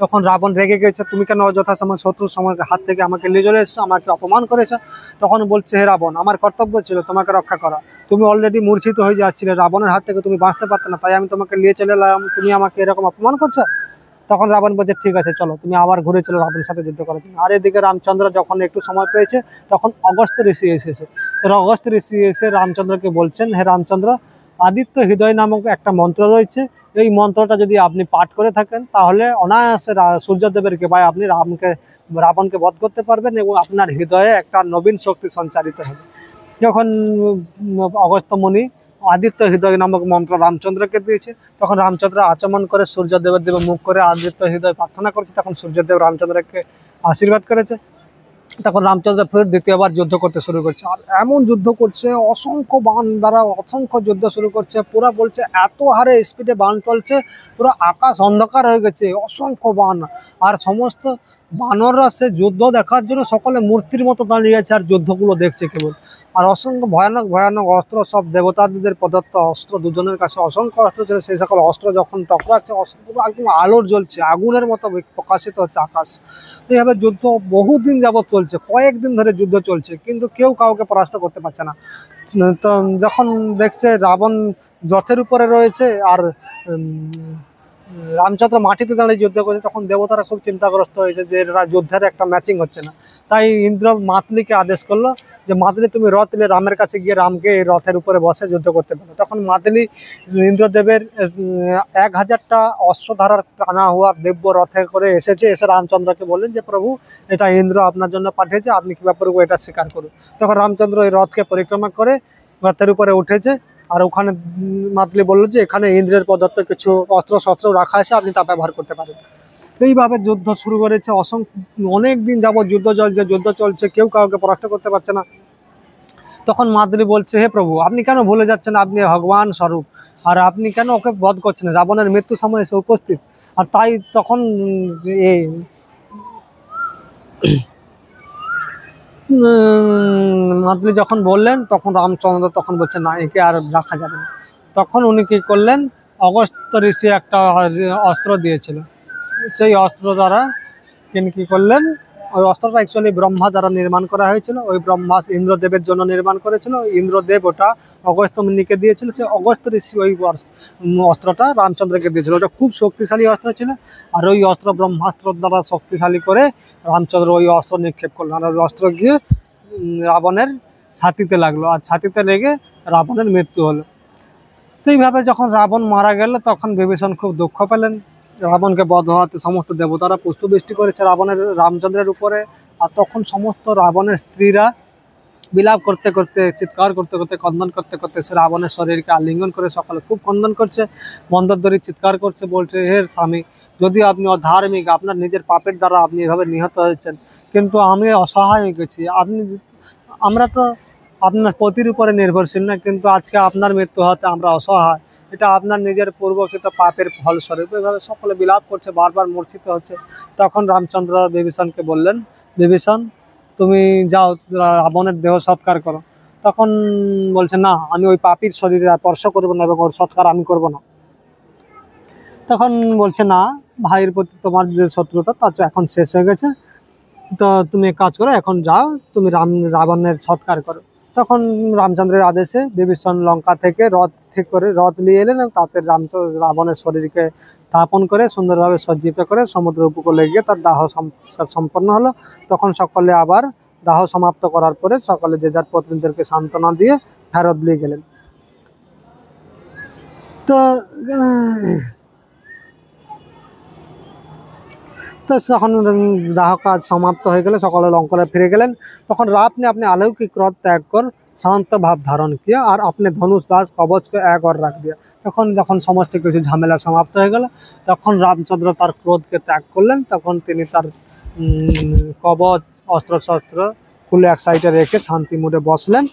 তখন রাবণ রেগে গেছে, তুমি কেন অযথা সময় শত্রু সময় হাত থেকে আমাকে নিয়ে চলে এসেছো, আমাকে অপমান করেছো। তখন বলছে, হে রাবণ, আমার কর্তব্য ছিল তোমাকে রক্ষা করা, তুমি অলরেডি মূর্ছিত হয়ে যাচ্ছিলে, রাবণের হাত থেকে তুমি বাঁচতে পারতে না, তাই আমি তোমাকে নিয়ে চলে এলাম, তুমি আমাকে এরকম অপমান করছো। তখন রাবণ বলছে, ঠিক আছে চলো, তুমি আবার ঘুরে চলো রাবণের সাথে যুদ্ধ করার জন্য। আর এদিকে রামচন্দ্র যখন একটু সময় পেয়েছে, তখন অগস্ত্য ঋষি এসেছে। তো অগস্ত্য ঋষি এসে রামচন্দ্রকে বলছেন, হে রামচন্দ্র, আদিত্য হৃদয় নামক একটা মন্ত্র রয়েছে, এই মন্ত্রটা যদি আপনি পাঠ করে থাকেন তাহলে অনায়াসে সূর্যদেবের কৃপায় আপনি রাবণকে বধ করতে পারবেন এবং আপনার হৃদয়ে একটা নবীন শক্তি সঞ্চারিত হবে। যখন অগস্ত্য মুনি আদিত্য হৃদয় নামক মন্ত্র রামচন্দ্রকে দিয়েছে, তখন রামচন্দ্র আচমন করে সূর্যদেবের দিকে মুখ করে আদিত্য হৃদয় প্রার্থনা করছে, তখন সূর্যদেব রামচন্দ্রকে আশীর্বাদ করেছে। তখন রামচন্দ্র ফের দ্বিতীয়বার যুদ্ধ করতে শুরু করছে, আর এমন যুদ্ধ করছে, অসংখ্য বাণ দ্বারা অসংখ্য যুদ্ধ শুরু করছে, পুরা বলছে এত হারে স্পিডে বাণ চলছে, পুরো আকাশ অন্ধকার হয়ে গেছে, অসংখ্য বাণ। আর সমস্ত বানররা সে যুদ্ধ দেখার জন্য সকলে মূর্তির মতো দাঁড়িয়ে আছে আর যুদ্ধগুলো দেখছে কেবল। আর অসংখ্য ভয়ানক ভয়ানক অস্ত্র, সব দেবতাদের প্রদত্ত অস্ত্র, দুজনের কাছে অসংখ্য অস্ত্র ছিল। সেই সকল অস্ত্র যখন টকরাচ্ছে, অস্ত্রগুলো একদম আলোর জ্বলছে, আগুনের মতো প্রকাশিত হচ্ছে আকাশ। এইভাবে যুদ্ধ বহুদিন যাবৎ চলছে, কয়েকদিন ধরে যুদ্ধ চলছে, কিন্তু কেউ কাউকে পরাস্ত করতে পারছে না। তো যখন দেখছে রাবণ রথের উপরে রয়েছে আর রামচন্দ্র মাটিতে দাঁড়িয়ে যুদ্ধ করছে, তখন দেবতারা খুব চিন্তাগ্রস্ত হয়েছে যে এরা যুদ্ধের একটা ম্যাচিং হচ্ছে না। তাই ইন্দ্র মাতলিকে আদেশ করলো যে, মাতলি তুমি রথ নিয়ে রামের কাছে গিয়ে রামকে এই রথের উপরে বসে যুদ্ধ করতে পারো। তখন মাতলি ইন্দ্রদেবের 1000টা অশ্বধারার টানা হওয়া দিব্য রথে করে এসেছে, এসে রামচন্দ্রকে বললেন যে, প্রভু, এটা ইন্দ্র আপনার জন্য পাঠিয়েছে, আপনি কীভাবে করবো এটা স্বীকার করুন। তখন রামচন্দ্র এই রথকে পরিক্রমা করে রথের উপরে উঠেছে। আর ওখানে মাতলি বললো যে, এখানে ইন্দ্রের প্রদত্ত কিছু অস্ত্র শস্ত্র রাখা আছে, আপনি তা ব্যবহার করতে পারেন। এইভাবে যুদ্ধ শুরু করেছে, অনেক দিন যাবৎ যুদ্ধ চলছে, কেউ কাউকে পরাস্ত করতে পারছে না। তখন মাদ্রি বলছে, হে প্রভু, আপনি কেন ভুলে যাচ্ছেন আপনি ভগবান স্বরূপ, আর আপনি কেন ওকে বধ করছেন, রাবণের মৃত্যু সময় এসে উপস্থিত। আর তাই তখন মাদ্রি যখন বললেন, তখন রামচন্দ্র তখন বলছে, না, একে আর রাখা যাবে না। তখন উনি কি করলেন, অগস্ত্য ঋষি একটা অস্ত্র দিয়েছিল, সেই অস্ত্র দ্বারা তিনি কি করলেন, ওই অস্ত্রটা অ্যাকচুয়ালি ব্রহ্মা দ্বারা নির্মাণ করা হয়েছিল, ওই ব্রহ্মা ইন্দ্রদেবের জন্য নির্মাণ করেছিল, ইন্দ্রদেব ওটা অগস্ত্য মুনিকে দিয়েছিল, সেই অগস্ত্য ঋষি ওই অস্ত্রটা রামচন্দ্রকে দিয়েছিল। ওটা খুব শক্তিশালী অস্ত্র ছিল, আর ওই অস্ত্র ব্রহ্মাস্ত্র দ্বারা শক্তিশালী করে রামচন্দ্র ওই অস্ত্র নিক্ষেপ করলেন, আর ওই অস্ত্র গিয়ে রাবণের ছাতিতে লাগলো, আর ছাতিতে লেগে রাবণের মৃত্যু হলো। তো এইভাবে যখন রাবণ মারা গেল, তখন বিভীষণ খুব দুঃখ পেলেন। রাবণকে বধ হওয়াতে সমস্ত দেবতারা পুষ্পবৃষ্টি করেছে রামচন্দ্রের উপরে। আর তখন সমস্ত রাবণের স্ত্রীরা বিলাপ করতে করতে, চিৎকার করতে করতে, ক্রন্দন করতে করতে সে রাবণের শরীরকে আলিঙ্গন করে সকলে খুব ক্রন্দন করছে, মন্দোদরী চিৎকার করছে, বলছে, হে স্বামী, যদি আপনি অধার্মিক, আপনার নিজের পাপের দ্বারা আপনি এভাবে নিহত হয়েছেন, কিন্তু আমি অসহায় হয়ে গেছি, আমরা তো আপনার পতির উপরে নির্ভরশীল না, কিন্তু আজকে আপনার মৃত্যু হতে আমরা অসহায়, এটা আপনার নিজের পূর্বকৃত পাপের ফলস্বরূপ। এইভাবে সকলে বিলাপ করছে, বারবার মূর্ছিত হচ্ছে। তখন রামচন্দ্র বিভীষণকে বললেন, বিভীষণ, তুমি যাও রাবণের দেহ সৎকার করো। তখন বলছে, না, আমি ওই পাপীর শরীরে স্পর্শ করবো না এবং ওর সৎকার আমি করবো না। তখন বলছে, না, ভাইয়ের প্রতি তোমার যে শত্রুতা তা তো এখন শেষ হয়ে গেছে, তো তুমি এক কাজ করো, এখন যাও, তুমি রাবণের সৎকার করো। তখন রামচন্দ্রের আদেশে বিভীষণ লঙ্কা থেকে রথ নিয়ে এলেন এবং তাতে রাবণের শরীরকে স্থাপন করে সুন্দরভাবে সজ্জিত করে সমুদ্র উপকূলে গিয়ে তার দাহ সম্পন্ন হলো। তখন সকলে আবার দাহ সমাপ্ত করার পরে সকলে যে যার পত্নীদেরকে সান্ত্বনা দিয়ে ফেরত নিয়ে গেলেন। তো যখন দাহ কাজ সমাপ্ত হয়ে গেলে সকলে লঙ্কায় ফিরে গেলেন। তখন আপনি अलौकिक क्रोध त्याग कर शांत भाव धारण किया और अपने धनुष बाज कवच को एक और रख दिया। তখন যখন সমস্ত কিছু ঝামেলা সমাপ্ত হয়ে গেল, তখন রামচন্দ্র তার ক্রোধকে ত্যাগ করলেন। তখন তিনি তার কবচ অস্ত্র শস্ত্র খুলে এক সাইডে রেখে শান্তি মুডে বসলেন।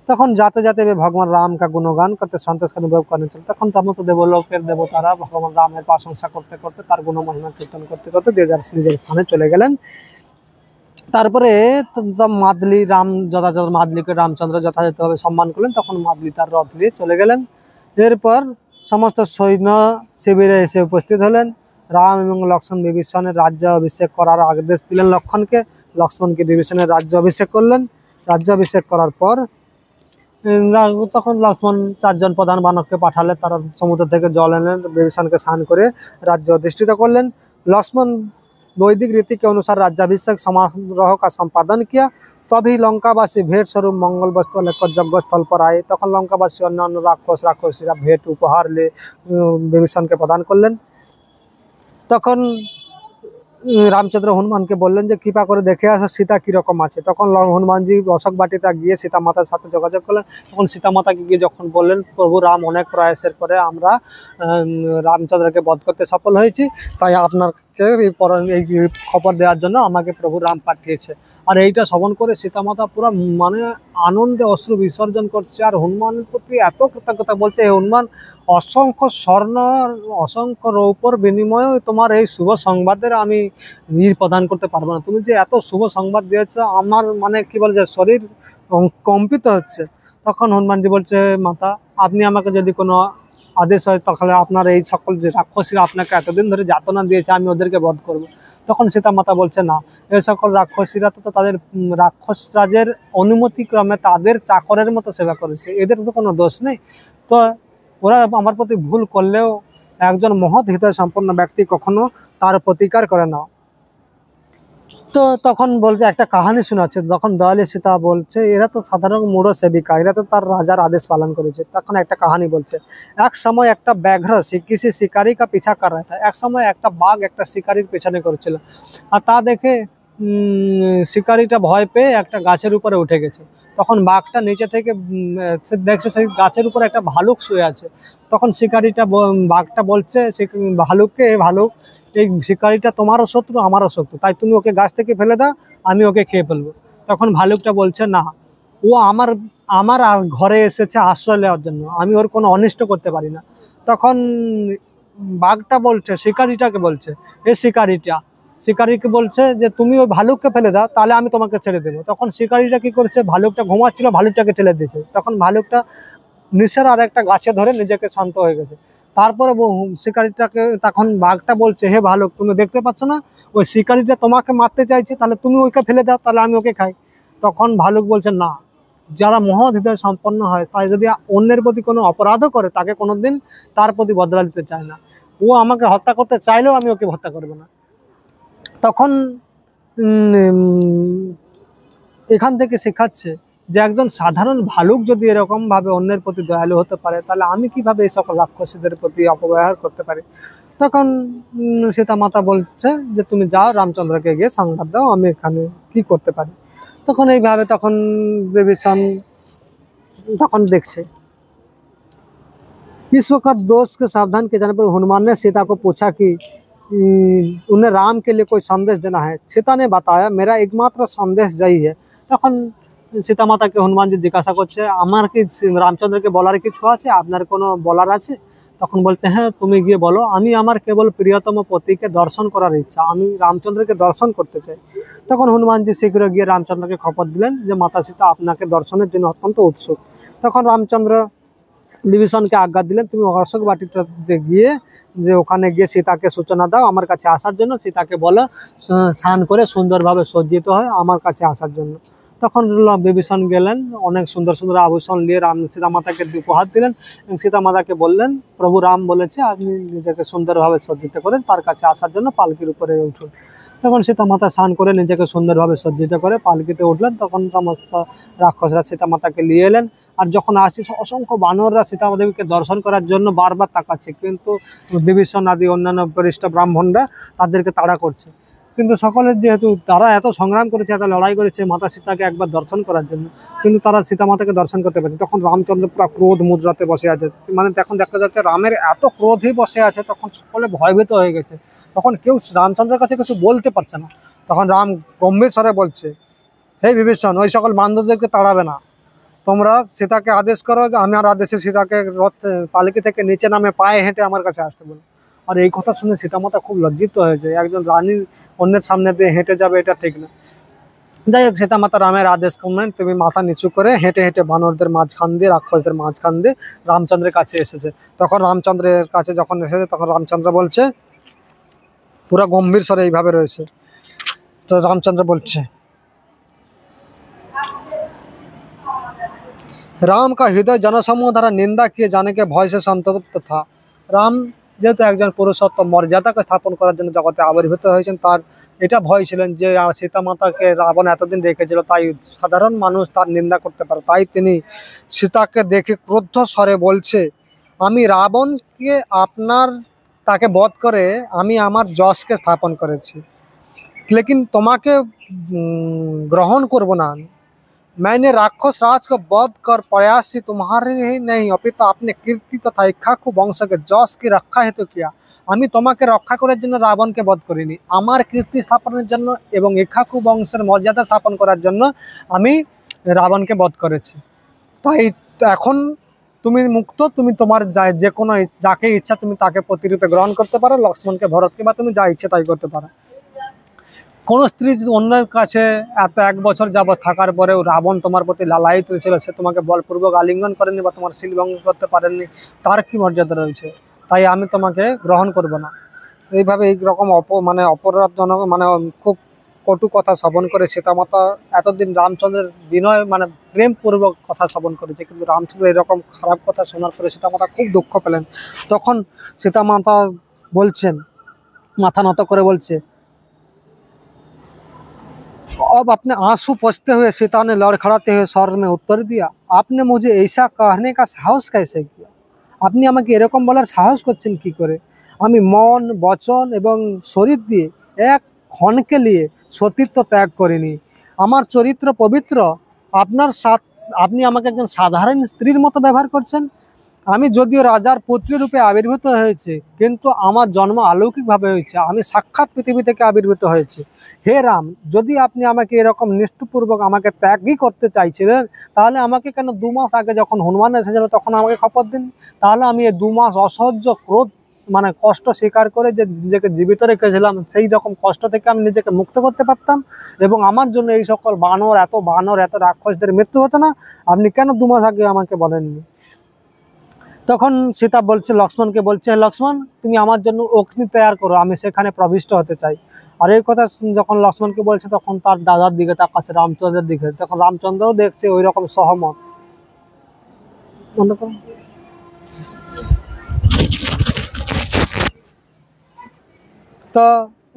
তখন जाते जाते वे भगवान राम का गुणगान करते संतोष का अनुभव करने चले। তখন সমস্ত দেবলোকের দেবতারা ভগবান রামের প্রশংসা করতে করতে, তার গুণ মহিমা কীর্তন করতে করতে যে যার নিজের স্থানে চলে গেলেন। তারপরে মাদলি রাম যথাযথ মাদলিকে রামচন্দ্র যথাযথভাবে সম্মান করলেন। তখন মাদলি তার রথ নিয়ে চলে গেলেন। এরপর সমস্ত সৈন্য শিবিরে এসে উপস্থিত হলেন। রাম এবং লক্ষ্মণ বিভীষণের রাজ্য অভিষেক করার আদেশ দিলেন লক্ষ্মণকে। লক্ষ্মণকে বিভীষণের রাজ্য অভিষেক করলেন। রাজ্য অভিষেক করার পর তখন লক্ষ্মণ 4 জন প্রধান বানরকে পাঠালেন। তারা সমুদ্র থেকে জল এলেন, বিভীষণকে স্নান করে রাজ্য অধিষ্ঠিত করলেন। लक्ष्मण वैदिक रीति के अनुसार राज्याभिषेक समारोह का संपादन किया। तभी लंकावासी भेंट स्वरूप मंगल वस्तु लेकर यज्ञ स्थल पर आए। तक लंकावासी अन्य राक्षसरा भेंट उपहार ले विभीषण के प्रदान करलें। तखन रामचंद्र हनुमान के बोलें कृपा करे देखे आसो सीता की रकम आछे। तखन हनुमान जी अशोक बाटिते गिये सीता मातार साथे जोगाजोग करलें। तखन सीता माता के गिये जखन बोलें प्रभु राम अनेक प्रयासेर परे आमरा रामचंद्रके बध करते सफल हयेछि, ताई आपनाके खबर देওয়ার জন্য আমাকে प्रभु राम पाठिয়েছে। আর এইটা শ্রবণ করে সীতা মাতা পুরো মানে আনন্দে অশ্রু বিসর্জন করছে। আর হনুমানের প্রতি এত কৃতজ্ঞতা বলছে, হে হনুমান, অসংখ্য স্বর্ণ অসংখ্য রৌপ্যর বিনিময়ে তোমার এই শুভ সংবাদের আমি প্রদান করতে পারবো না। তুমি যে এত শুভ সংবাদ দিয়েছো, আমার মানে কি বলে যে শরীর কম্পিত হচ্ছে। তখন হনুমানজি বলছে, মাতা আপনি আমাকে যদি কোনো আদেশ হয় তাহলে আপনার এই সকল যে রাক্ষসীরা আপনাকে এতদিন ধরে যাতনা দিয়েছে আমি ওদেরকে বধ করব। তখন সীতা মাতা বলছে, না, এই সকল রাক্ষসীরা তো তাদের রাক্ষস রাজের অনুমতিক্রমে তাদের চাকরের মতো সেবা করেছে, এদের তো কোনো দোষ নেই। তো ওরা আমার প্রতি ভুল করলেও একজন মহৎ হৃদয় সম্পন্ন ব্যক্তি কখনো তার প্রতিকার করে না। তো তখন বলছে একটা কাহিনী শোনাচ্ছে। তখন দয়ালে সীতা বলছে, এরা তো সাধারণ মূঢ় সেবিকা, এরা তো তার রাজার আদেশ পালন করেছে। তখন একটা কাহিনী বলছে, এক সময় একটা ব্যাঘ্র কিসি শিকারি কা পিছা কর রहा था। এক সময় একটা বাঘ একটা শিকারির পেছনে করেছিল। আর তা দেখে শিকারিটা ভয় পেয়ে একটা গাছের উপরে উঠে গেছে। তখন বাঘটা নিচে থেকে দেখছে সেই গাছের উপরে একটা ভালুক শুয়ে আছে। তখন শিকারিটা বাঘটা বলছে ভালুককে, ভালুক এই শিকারিটা তোমারও শত্রু আমারও শত্রু, তাই তুমি ওকে গাছ থেকে ফেলে দাও, আমি ওকে খেয়ে ফেলবো। তখন ভালুকটা বলছে, না, ও আমার আমার ঘরে এসেছে আশ্রয় নেওয়ার জন্য, আমি ওর কোনো অনিষ্ট করতে পারি না। তখন বাঘটা বলছে শিকারিটাকে বলছে, এ শিকারিকে বলছে যে তুমি ওই ভালুককে ফেলে দাও, তাহলে আমি তোমাকে ছেড়ে দেবো। তখন শিকারিটা কি করছে, ভালুকটা ঘুমাচ্ছিল, ভালুকটাকে ঠেলে দিয়েছে। তখন ভালুকটা নিচের আর একটা গাছে ধরে নিজেকে শান্ত হয়ে গেছে। তারপরে শিকারিটাকে তখন বাঘটা বলছে, হে ভালুক, তুমি দেখতে পাচ্ছ না ওই শিকারিটা তোমাকে মারতে চাইছে, তাহলে তুমি ওকে ফেলে দাও, তাহলে আমি ওকে খাই। তখন ভালুক বলছে, না, যারা মহৎ হৃদয় সম্পন্ন হয় তাই যদি অন্যের প্রতি কোনো অপরাধও করে তাকে কোনোদিন তার প্রতি বদলা দিতে চায় না। ও আমাকে হত্যা করতে চাইলেও আমি ওকে হত্যা করবো না। তখন এখান থেকে শেখাচ্ছে যে একজন সাধারণ ভালুক যদি এরকমভাবে অন্যের প্রতি দয়ালু হতে পারে, তাহলে আমি কিভাবে এই সকল রাক্ষসীদের প্রতি অপব্যবহার করতে পারি। তখন সীতা মাতা বলছে যে তুমি যাও, রামচন্দ্রকে গিয়ে সংবাদ দাও আমি এখানে কি করতে পারি। তখন এইভাবে তখন বিভীষণ তখন দেখছে। इस वक्त दोस्त के सावधान किए जाने पर हनुमान ने सीता को पूछा कि उन्हें राम के लिए कोई संदेश देना है। सीता ने बताया, मेरा एकमात्र संदेश यही है। তখন সীতা মাতাকে হনুমানজি জিজ্ঞাসা করছে, আমার কি রামচন্দ্রকে বলার কিছু আছে, আপনার কোনো বলার আছে? তখন বলছে, হ্যাঁ, তুমি গিয়ে বলো, আমি আমার কেবল প্রিয়তম পতিকে দর্শন করার ইচ্ছা, আমি রামচন্দ্রকে দর্শন করতে চাই। তখন হনুমানজি শীঘ্র গিয়ে রামচন্দ্রকে খবর দিলেন যে মাতা সীতা আপনাকে দর্শনের জন্য অত্যন্ত উৎসুক। তখন রামচন্দ্র বিভীষণকে আজ্ঞা দিলেন, তুমি অশোক বাটিতে গিয়ে যে ওখানে গিয়ে সীতাকে সূচনা দাও আমার কাছে আসার জন্য। সীতাকে বলো স্নান করে সুন্দরভাবে সজ্জিত হয় আমার কাছে আসার জন্য। তখন বিভীষণ গেলেন, অনেক সুন্দর সুন্দর আভূষণ নিয়ে সীতা মাতাকে উপহার দিলেন এবং সীতা মাতাকে বললেন, প্রভু রাম বলেছে আপনি নিজেকে সুন্দরভাবে সজ্জিত করে তার কাছে আসার জন্য পালকির উপরে উঠুন। তখন সীতা মাতা স্নান করে নিজেকে সুন্দরভাবে সজ্জিত করে পালকিতে উঠলেন। তখন সমস্ত রাক্ষসরা সীতা মাতাকে নিয়ে এলেন। আর যখন আসি অসংখ্য বানররা সীতা দেবীকে দর্শন করার জন্য বারবার তাকাচ্ছে, কিন্তু বিভীষণ আদি অন্যান্য বরিষ্ঠ ব্রাহ্মণরা তাদেরকে তাড়া করছে। কিন্তু সকলের যেহেতু তারা এত সংগ্রাম করেছে, এত লড়াই করেছে মাতা সীতাকে একবার দর্শন করার জন্য, কিন্তু তারা সীতা মাতাকে দর্শন করতে পারছে। তখন রামচন্দ্র পুরো ক্রোধ মুদ্রাতে বসে আছে, মানে তখন দেখা যাচ্ছে রামের এত ক্রোধই বসে আছে। তখন সকলে ভয়ভীত হয়ে গেছে, তখন কেউ রামচন্দ্রের কাছে কিছু বলতে পারছে না। তখন রাম গম্ভীর স্বরে বলছে, হে বিভীষণ, ওই সকল বান্ধবদেরকে তাড়াবে না, তোমরা সীতাকে আদেশ করো যে আমার আদেশে সীতাকে রথ পালকি থেকে নিচে নামে পায়ে হেঁটে আমার কাছে আসতে বলো। আর এই কথা শুনে সীতা মাতা খুব লজ্জিত হয়েছে, একজন রানীর অন্যের সামনে দিয়ে হেঁটে যাবে এটা ঠিক না। যাই হোক, সীতামাতা রামের আদেশ করলেন, তুমি মাথা নিচু করে হেঁটে হেঁটে বানরদের মাঝখান দিয়ে, রাক্ষসদের মাঝখান দিয়ে রামচন্দ্রের কাছে এসেছে। তখন রামচন্দ্রের কাছে যখন এসেছে, তখন রামচন্দ্র বলছে, পুরো গম্ভীর স্বরে এইভাবে রয়েছে। তো রামচন্দ্র বলছে, राम का हृदय जनसमूह द्वारा निंदा किए जाने के भय से संतप्त था। রাম যেহেতু একজন পুরুষোত্তম, মর্যাদাকে স্থাপন করার জন্য জগতে আবির্ভূত হয়েছেন, তার এটা ভয় ছিলেন যে সীতামাতাকে রাবণ এতদিন রেখেছিল, তাই সাধারণ মানুষ তার নিন্দা করতে পারে। তাই তিনি সীতাকে দেখে ক্রুদ্ধ স্বরে বলছে, আমি রাবণকে আপনার তাকে বধ করে আমি আমার যশকে স্থাপন করেছি, लेकिन তোমাকে গ্রহণ করব না। मैंने राक्षस राज को वध कर प्रयास से तुम्हारे ही नहीं अपितु अपने कीर्ति तथा इक्ष्वाकु वंश के যশ की रक्षा हेतु किया। আমি তোমাকে রক্ষা করার জন্য রাবণকে বধ করিনি, আমার কীর্তি স্থাপনের জন্য এবং ইক্ষ্বাকু বংশের মর্যাদা স্থাপন করার জন্য আমি রাবণকে বধ করেছি। তাই এখন তুমি মুক্ত, তুমি তোমার যে কোনো যাকে ইচ্ছা তুমি তাকে প্রতিরূপে গ্রহণ করতে পারো, লক্ষ্মণকে, ভরতকে, বা তুমি যা ইচ্ছে তাই করতে পারো। কোনো স্ত্রী যদি অন্যের কাছে এত 1 বছর যাবৎ থাকার পরেও রাবণ তোমার প্রতি লালায়িত ছিল, সে তোমাকে বলপূর্বক আলিঙ্গন করেনি বা তোমার শিলভঙ্গ করতে পারেননি, তার কি মর্যাদা রয়েছে? তাই আমি তোমাকে গ্রহণ করব না। এইভাবে এইরকম অপরাধজনক খুব কটু কথা শ্রবণ করে সীতামাতা এতদিন রামচন্দ্রের বিনয় প্রেমপূর্বক কথা শ্রবণ করেছে, কিন্তু রামচন্দ্র এরকম খারাপ কথা শোনার পরে সীতামাতা খুব দুঃখ পেলেন। তখন সীতামাতা বলছেন, মাথা নত করে বলছে, अब अपने आंसू पोंछते हुए सीता ने लड़खड़ाते हुए स्वर में उत्तर दिया, आपने मुझे ऐसा कहने का साहस कैसे किया? আপনি আমাকে এরকম বলার সাহস করছেন কি করে? আমি মন, বচন এবং শরীর দিয়ে এক ক্ষণকে নিয়ে সতীত্ব ত্যাগ করিনি। আমার চরিত্র পবিত্র, আপনি আমাকে একজন সাধারণ স্ত্রীর মতো ব্যবহার করছেন। আমি যদিও রাজার পুত্রী রূপে আবির্ভূত হয়েছে, কিন্তু আমার জন্ম অলৌকিকভাবে হয়েছে, আমি সাক্ষাৎ পৃথিবী থেকে আবির্ভূত হয়েছি। হে রাম, যদি আপনি আমাকে এরকম নিষ্ঠুরপূর্বক আমাকে ত্যাগই করতে চাইছিলেন, তাহলে আমাকে কেন 2 মাস আগে যখন হনুমান এসেছিল তখন আমাকে খবর দিন? তাহলে আমি এই 2 মাস অসহ্য ক্রোধ কষ্ট স্বীকার করে যে নিজেকে জীবিত রেখেছিলাম, সেই রকম কষ্ট থেকে আমি নিজেকে মুক্ত করতে পারতাম, এবং আমার জন্য এই সকল বানর এত রাক্ষসদের মৃত্যু হতো না। আপনি কেন 2 মাস আগে আমাকে বলেননি? তখন সীতা বলছে, লক্ষ্মণকে বলছে, লক্ষ্মণ তুমি আমার জন্য অগ্নি তৈরি করো, আমি সেখানে প্রবিষ্ট হতে চাই। আর এই কথা যখন লক্ষ্মণকে বলছে, তখন তার দাদার দিকে তাকাচ্ছে, রামচন্দ্রের দিকে। তখন রামচন্দ্রও দেখছে ওই রকম সহমত। তো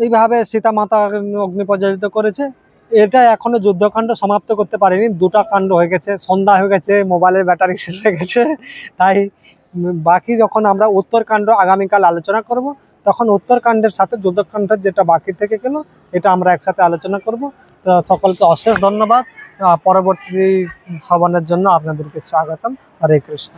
এইভাবে সীতা মাতা অগ্নি প্রজ্বলিত করেছে। এটা এখনো যুদ্ধকাণ্ড সমাপ্ত করতে পারেনি, 2টা কাণ্ড হয়ে গেছে, সন্ধ্যা হয়ে গেছে, মোবাইলের ব্যাটারি শেষ হয়ে গেছে। তাই বাকি যখন আমরা উত্তরকাণ্ড আগামীকাল আলোচনা করব, তখন উত্তরকাণ্ডের সাথে যুদ্ধকাণ্ডের যেটা বাকি থেকে গেল এটা আমরা একসাথে আলোচনা করব। তো সকলকে অশেষ ধন্যবাদ। পরবর্তী শ্রবণের জন্য আপনাদেরকে স্বাগতম। হরে কৃষ্ণ।